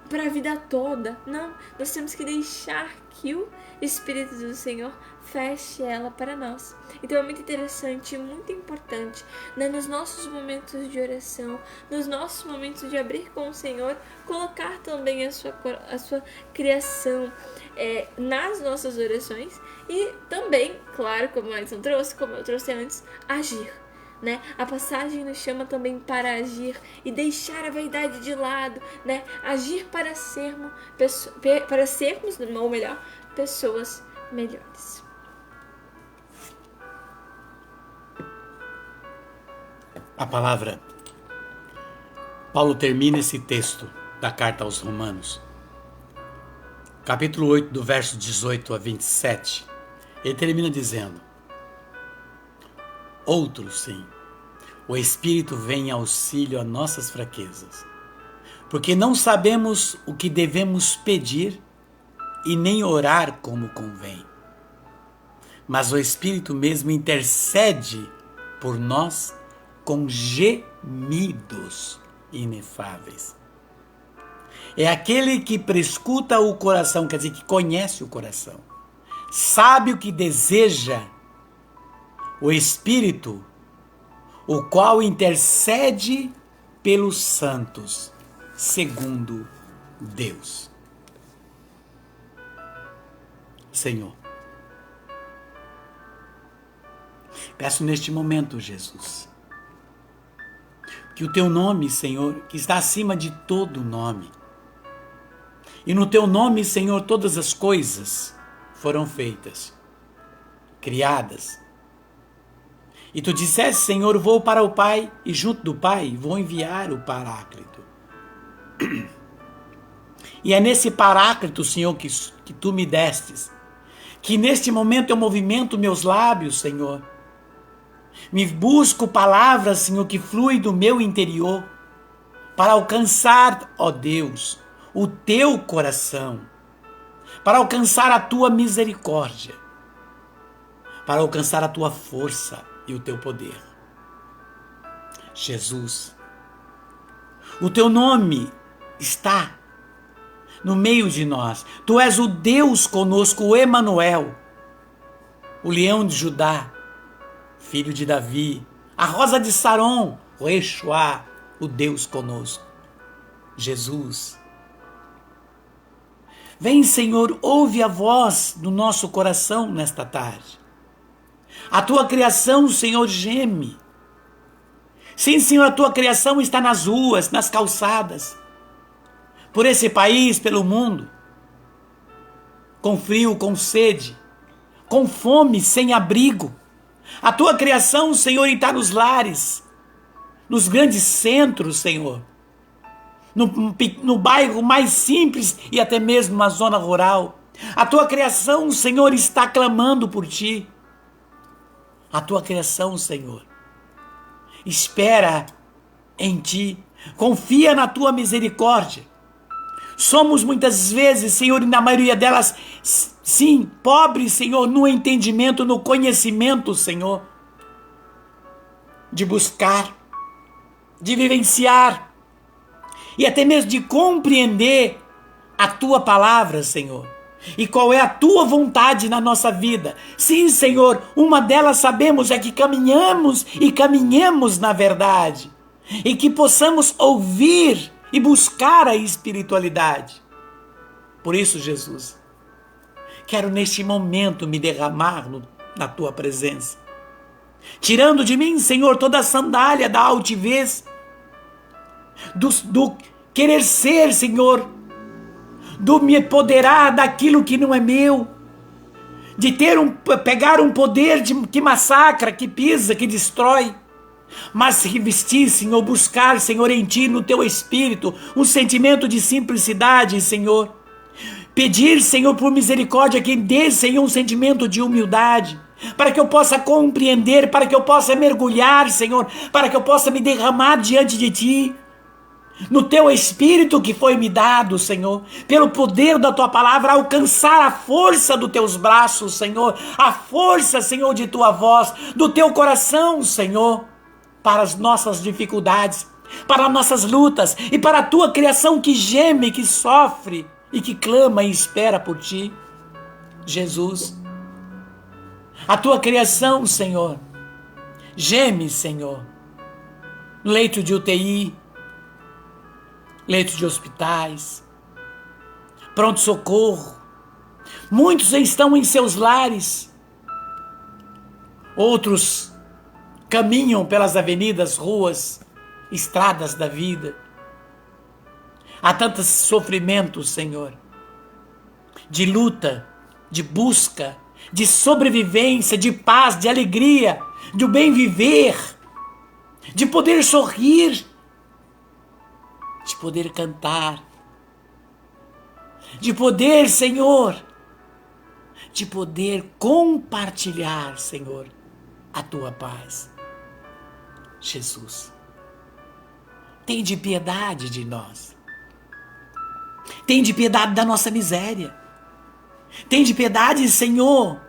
S2: para a vida toda. Não, nós temos que deixar que o Espírito do Senhor feche ela para nós. Então é muito interessante e muito importante, né, nos nossos momentos de oração, nos nossos momentos de abrir com o Senhor, colocar também a sua criação nas nossas orações e também, claro, como o Edson trouxe, como eu trouxe antes, agir. Né? A passagem nos chama também para agir e deixar a vaidade de lado, né? Agir para sermos, ou melhor, pessoas melhores.
S1: A palavra. Paulo termina esse texto da carta aos Romanos, capítulo 8, do verso 18 a 27. Ele termina dizendo: outros, sim, o Espírito vem em auxílio a nossas fraquezas, porque não sabemos o que devemos pedir e nem orar como convém. Mas o Espírito mesmo intercede por nós com gemidos inefáveis. É aquele que prescuta o coração, quer dizer, que conhece o coração, sabe o que deseja o Espírito, o qual intercede pelos santos, segundo Deus. Senhor, peço neste momento, Jesus, que o teu nome, Senhor, que está acima de todo nome, e no teu nome, Senhor, todas as coisas foram feitas, criadas. E tu disseste, Senhor, vou para o Pai, e junto do Pai vou enviar o Paráclito. E é nesse Paráclito, Senhor, que tu me destes, que neste momento eu movimento meus lábios, Senhor. Me busco palavras, Senhor, que fluem do meu interior, para alcançar, ó Deus, o teu coração, para alcançar a tua misericórdia, para alcançar a tua força e o teu poder. Jesus, o teu nome está no meio de nós. Tu és o Deus conosco, o Emanuel, o leão de Judá, filho de Davi, a rosa de Saron, o Yeshua, o Deus conosco. Jesus, Vem, Senhor, ouve a voz do nosso coração nesta tarde. A tua criação, Senhor, geme. Sim, Senhor, a tua criação está nas ruas, nas calçadas, por esse país, pelo mundo, com frio, com sede, com fome, sem abrigo. A tua criação, Senhor, está nos lares, nos grandes centros, Senhor, no bairro mais simples e até mesmo na zona rural. A tua criação, Senhor, está clamando por ti. A tua criação, Senhor, espera em ti, confia na tua misericórdia. Somos muitas vezes, Senhor, e na maioria delas, sim, pobres, Senhor, no entendimento, no conhecimento, Senhor, de buscar, de vivenciar e até mesmo de compreender a tua palavra, Senhor. E qual é a tua vontade na nossa vida? Sim, Senhor, uma delas sabemos é que caminhamos e caminhemos na verdade. E que possamos ouvir e buscar a espiritualidade. Por isso, Jesus, quero neste momento me derramar na tua presença. Tirando de mim, Senhor, toda a sandália da altivez, do querer ser, Senhor, do me apoderar daquilo que não é meu, de pegar um poder que massacra, que pisa, que destrói, mas revestir, Senhor, buscar, Senhor, em ti, no teu espírito, um sentimento de simplicidade, Senhor. Pedir, Senhor, por misericórdia, que dê, Senhor, um sentimento de humildade, para que eu possa compreender, para que eu possa mergulhar, Senhor, para que eu possa me derramar diante de ti, no teu espírito que foi me dado, Senhor, pelo poder da tua palavra, alcançar a força dos teus braços, Senhor, a força, Senhor, de tua voz, do teu coração, Senhor, para as nossas dificuldades, para as nossas lutas e para a tua criação que geme, que sofre e que clama e espera por ti, Jesus. A tua criação, Senhor, geme, Senhor, no leito de UTI, leito de hospitais, pronto-socorro. Muitos estão em seus lares, outros caminham pelas avenidas, ruas, estradas da vida. Há tantos sofrimentos, Senhor, de luta, de busca, de sobrevivência, de paz, de alegria, de bem viver, de poder sorrir, de poder cantar, de poder, Senhor, de poder compartilhar, Senhor, a tua paz. Jesus, tem de piedade de nós. Tem de piedade da nossa miséria. Tem de piedade, Senhor,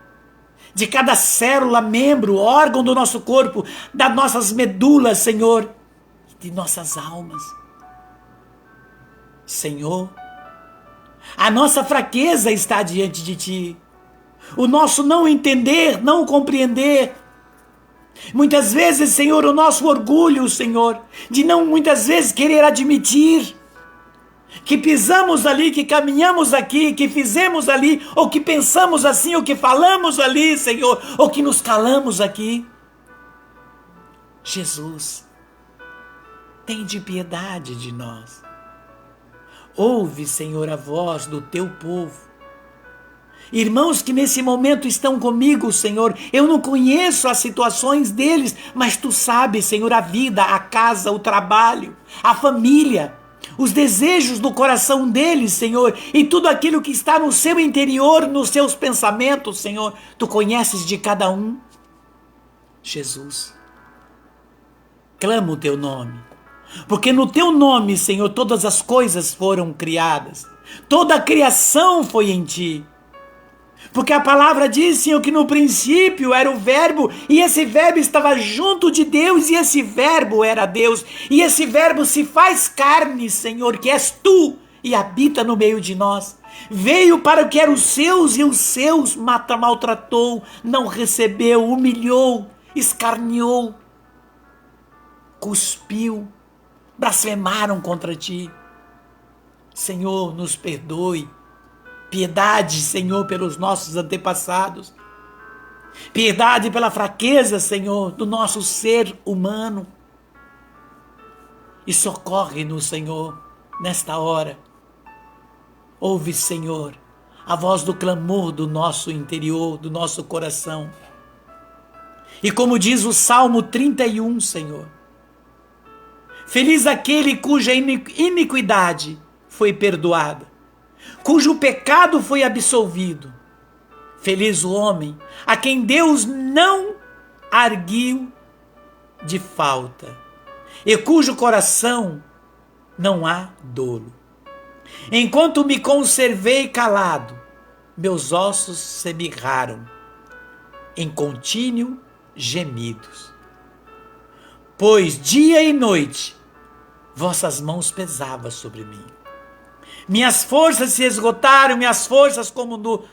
S1: de cada célula, membro, órgão do nosso corpo, das nossas medulas, Senhor, de nossas almas. Senhor, a nossa fraqueza está diante de ti. O nosso não entender, não compreender. Muitas vezes, Senhor, o nosso orgulho, Senhor, de não muitas vezes querer admitir que pisamos ali, que caminhamos aqui, que fizemos ali, ou que pensamos assim, ou que falamos ali, Senhor, ou que nos calamos aqui. Jesus, tem de piedade de nós. Ouve, Senhor, a voz do teu povo. Irmãos que nesse momento estão comigo, Senhor, eu não conheço as situações deles, mas tu sabes, Senhor, a vida, a casa, o trabalho, a família, os desejos do coração deles, Senhor, e tudo aquilo que está no seu interior, nos seus pensamentos, Senhor, tu conheces de cada um. Jesus, clamo o teu nome, porque no teu nome, Senhor, todas as coisas foram criadas, toda a criação foi em ti. Porque a palavra diz, Senhor, que no princípio era o verbo, e esse verbo estava junto de Deus, e esse verbo era Deus, e esse verbo se faz carne, Senhor, que és tu, e habita no meio de nós. Veio para o que eram os seus, e os seus maltratou, não recebeu, humilhou, escarneou, cuspiu, blasfemaram contra ti. Senhor, nos perdoe. Piedade, Senhor, pelos nossos antepassados. Piedade pela fraqueza, Senhor, do nosso ser humano. E socorre-nos, Senhor, nesta hora. Ouve, Senhor, a voz do clamor do nosso interior, do nosso coração. E como diz o Salmo 31, Senhor, feliz aquele cuja iniquidade foi perdoada, cujo pecado foi absolvido. Feliz o homem a quem Deus não arguiu de falta e cujo coração não há dolo. Enquanto me conservei calado, meus ossos se mirraram em contínuo gemidos. Pois dia e noite vossas mãos pesavam sobre mim. Minhas forças se esgotaram, minhas forças como no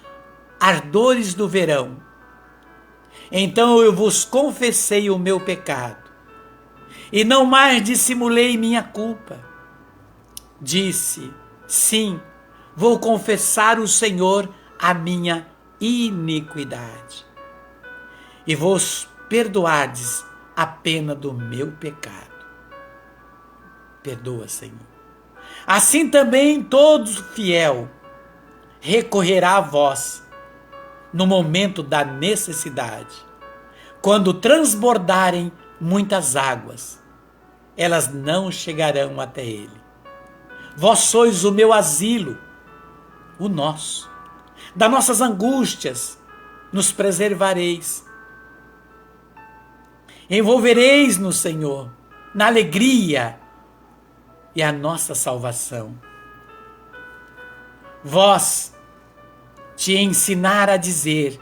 S1: ardores do verão. Então eu vos confessei o meu pecado, e não mais dissimulei minha culpa. Disse, sim, vou confessar ao Senhor a minha iniquidade, e vos perdoardes a pena do meu pecado. Perdoa, Senhor. Assim também todo fiel recorrerá a vós no momento da necessidade. Quando transbordarem muitas águas, elas não chegarão até ele. Vós sois o meu asilo, o nosso. Das nossas angústias nos preservareis. Envolvereis no Senhor, na alegria e a nossa salvação. Vós te ensinar a dizer,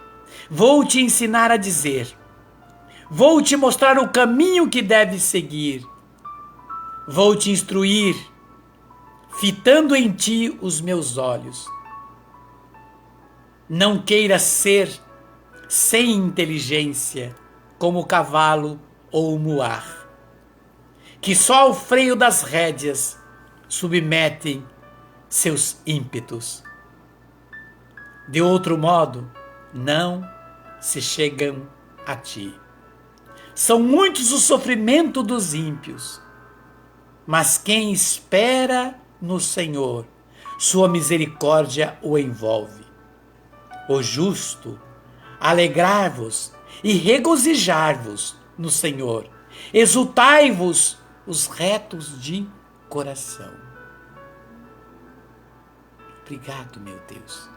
S1: vou te ensinar a dizer, vou te mostrar o caminho que deves seguir, vou te instruir, fitando em ti os meus olhos. Não queiras ser sem inteligência, como o cavalo ou o muar, que só ao freio das rédeas submetem seus ímpetos. De outro modo, não se chegam a ti. São muitos os sofrimentos dos ímpios, mas quem espera no Senhor, sua misericórdia o envolve. O justo, alegrai-vos e regozijar-vos no Senhor. Exultai-vos os retos de coração. Obrigado, meu Deus,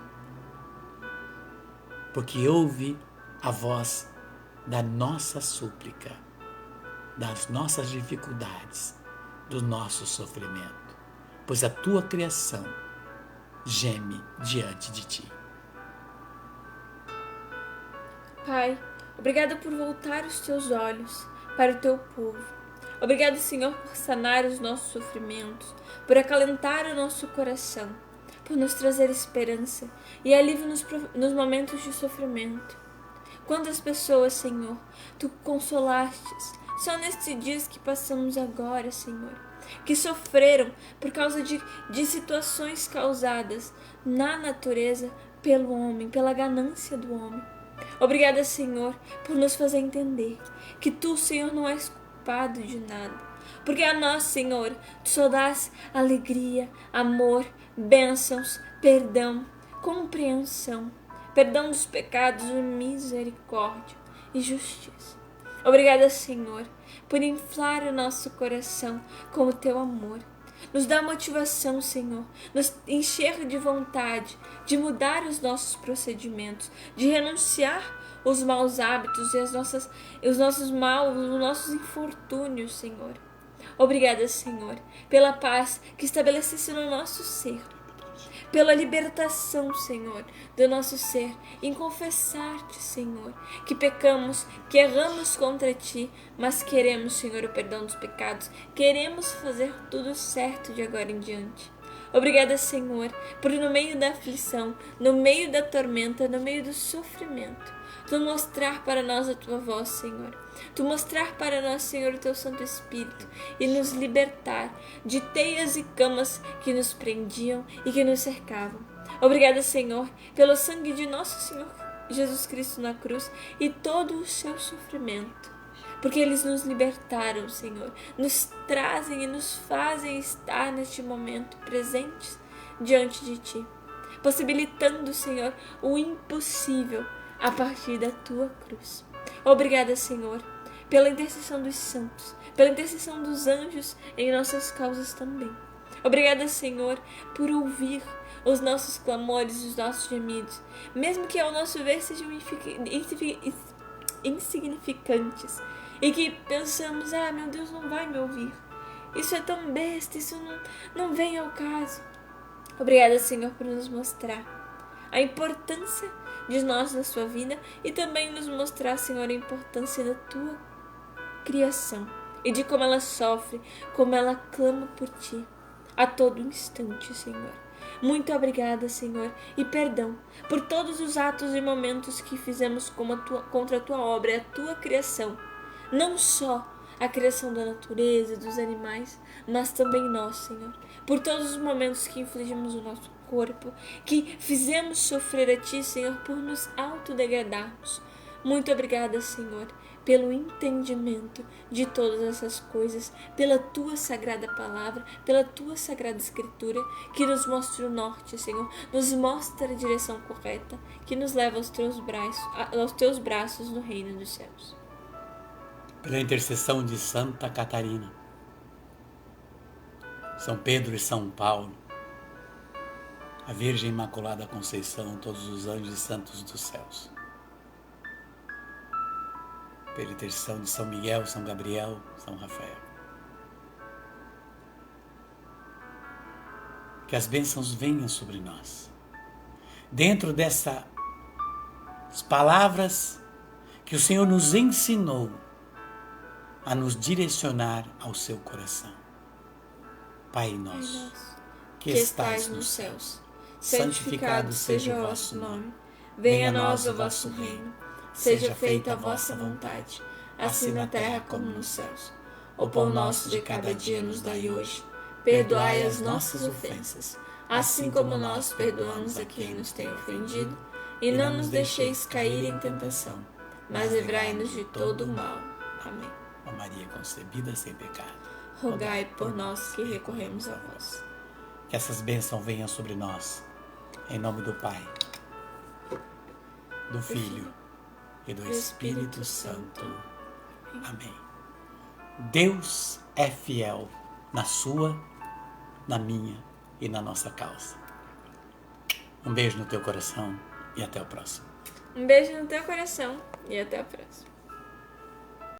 S1: porque ouve a voz da nossa súplica, das nossas dificuldades, do nosso sofrimento, pois a tua criação geme diante de ti.
S2: Pai, obrigada por voltar os teus olhos para o teu povo. Obrigado, Senhor, por sanar os nossos sofrimentos, por acalentar o nosso coração, por nos trazer esperança e alívio nos momentos de sofrimento. Quantas pessoas, Senhor, tu consolastes só nestes dias que passamos agora, Senhor, que sofreram por causa de situações causadas na natureza pelo homem, pela ganância do homem. Obrigada, Senhor, por nos fazer entender que tu, Senhor, não és culpado de nada, porque a nós, Senhor, tu só dás alegria, amor, bênçãos, perdão, compreensão, perdão dos pecados, misericórdia e justiça. Obrigada, Senhor, por inflar o nosso coração com o teu amor. Nos dá motivação, Senhor, nos encher de vontade de mudar os nossos procedimentos, de renunciar os maus hábitos e os nossos infortúnios, Senhor. Obrigada, Senhor, pela paz que estabelecesse no nosso ser, pela libertação, Senhor, do nosso ser, em confessar-te, Senhor, que pecamos, que erramos contra ti, mas queremos, Senhor, o perdão dos pecados, queremos fazer tudo certo de agora em diante. Obrigada, Senhor, por no meio da aflição, no meio da tormenta, no meio do sofrimento, tu mostrar para nós a tua voz, Senhor. Tu mostrar para nós, Senhor, o teu Santo Espírito e nos libertar de teias e camas que nos prendiam e que nos cercavam. Obrigada, Senhor, pelo sangue de nosso Senhor Jesus Cristo na cruz e todo o seu sofrimento. Porque eles nos libertaram, Senhor, nos trazem e nos fazem estar neste momento presentes diante de Ti, possibilitando, Senhor, o impossível a partir da Tua cruz. Obrigada, Senhor, pela intercessão dos santos, pela intercessão dos anjos em nossas causas também. Obrigada, Senhor, por ouvir os nossos clamores e os nossos gemidos, mesmo que ao nosso ver sejam insignificantes e que pensamos, meu Deus não vai me ouvir, isso é tão besta, isso não vem ao caso. Obrigada, Senhor, por nos mostrar a importância de nós na sua vida e também nos mostrar, Senhor, a importância da tua criação e de como ela sofre, como ela clama por ti a todo instante, Senhor. Muito obrigada, Senhor, e perdão por todos os atos e momentos que fizemos contra a tua obra e a tua criação. Não só a criação da natureza, dos animais, mas também nós, Senhor. Por todos os momentos que infligimos o nosso corpo, que fizemos sofrer a Ti, Senhor, por nos autodegradarmos. Muito obrigada, Senhor, pelo entendimento de todas essas coisas, pela Tua Sagrada Palavra, pela Tua Sagrada Escritura, que nos mostra o norte, Senhor, nos mostra a direção correta, que nos leva aos Teus braços no reino dos céus.
S1: Pela intercessão de Santa Catarina, São Pedro e São Paulo, a Virgem Imaculada Conceição, todos os anjos e santos dos céus. Pela intercessão de São Miguel, São Gabriel, São Rafael. Que as bênçãos venham sobre nós. Dentro dessas palavras que o Senhor nos ensinou a nos direcionar ao seu coração. Pai nosso, que estais nos céus, santificado seja o vosso nome. Venha a nós o vosso reino. Seja feita a vossa vontade, assim na terra como nos céus. O pão nosso de cada dia nos dai hoje. Perdoai as nossas ofensas, assim como nós perdoamos a quem nos tem ofendido. E não nos deixeis cair em tentação, mas livrai-nos de todo o mal. Amém. Ó Maria concebida sem pecado, rogai por nós que recorremos a vós. Que essas bênçãos venham sobre nós, em nome do Pai, do Filho e do Espírito Santo. Amém. Deus é fiel na sua, na minha e na nossa causa. Um beijo no teu coração e até o próximo.
S2: Um beijo no teu coração e até o próximo.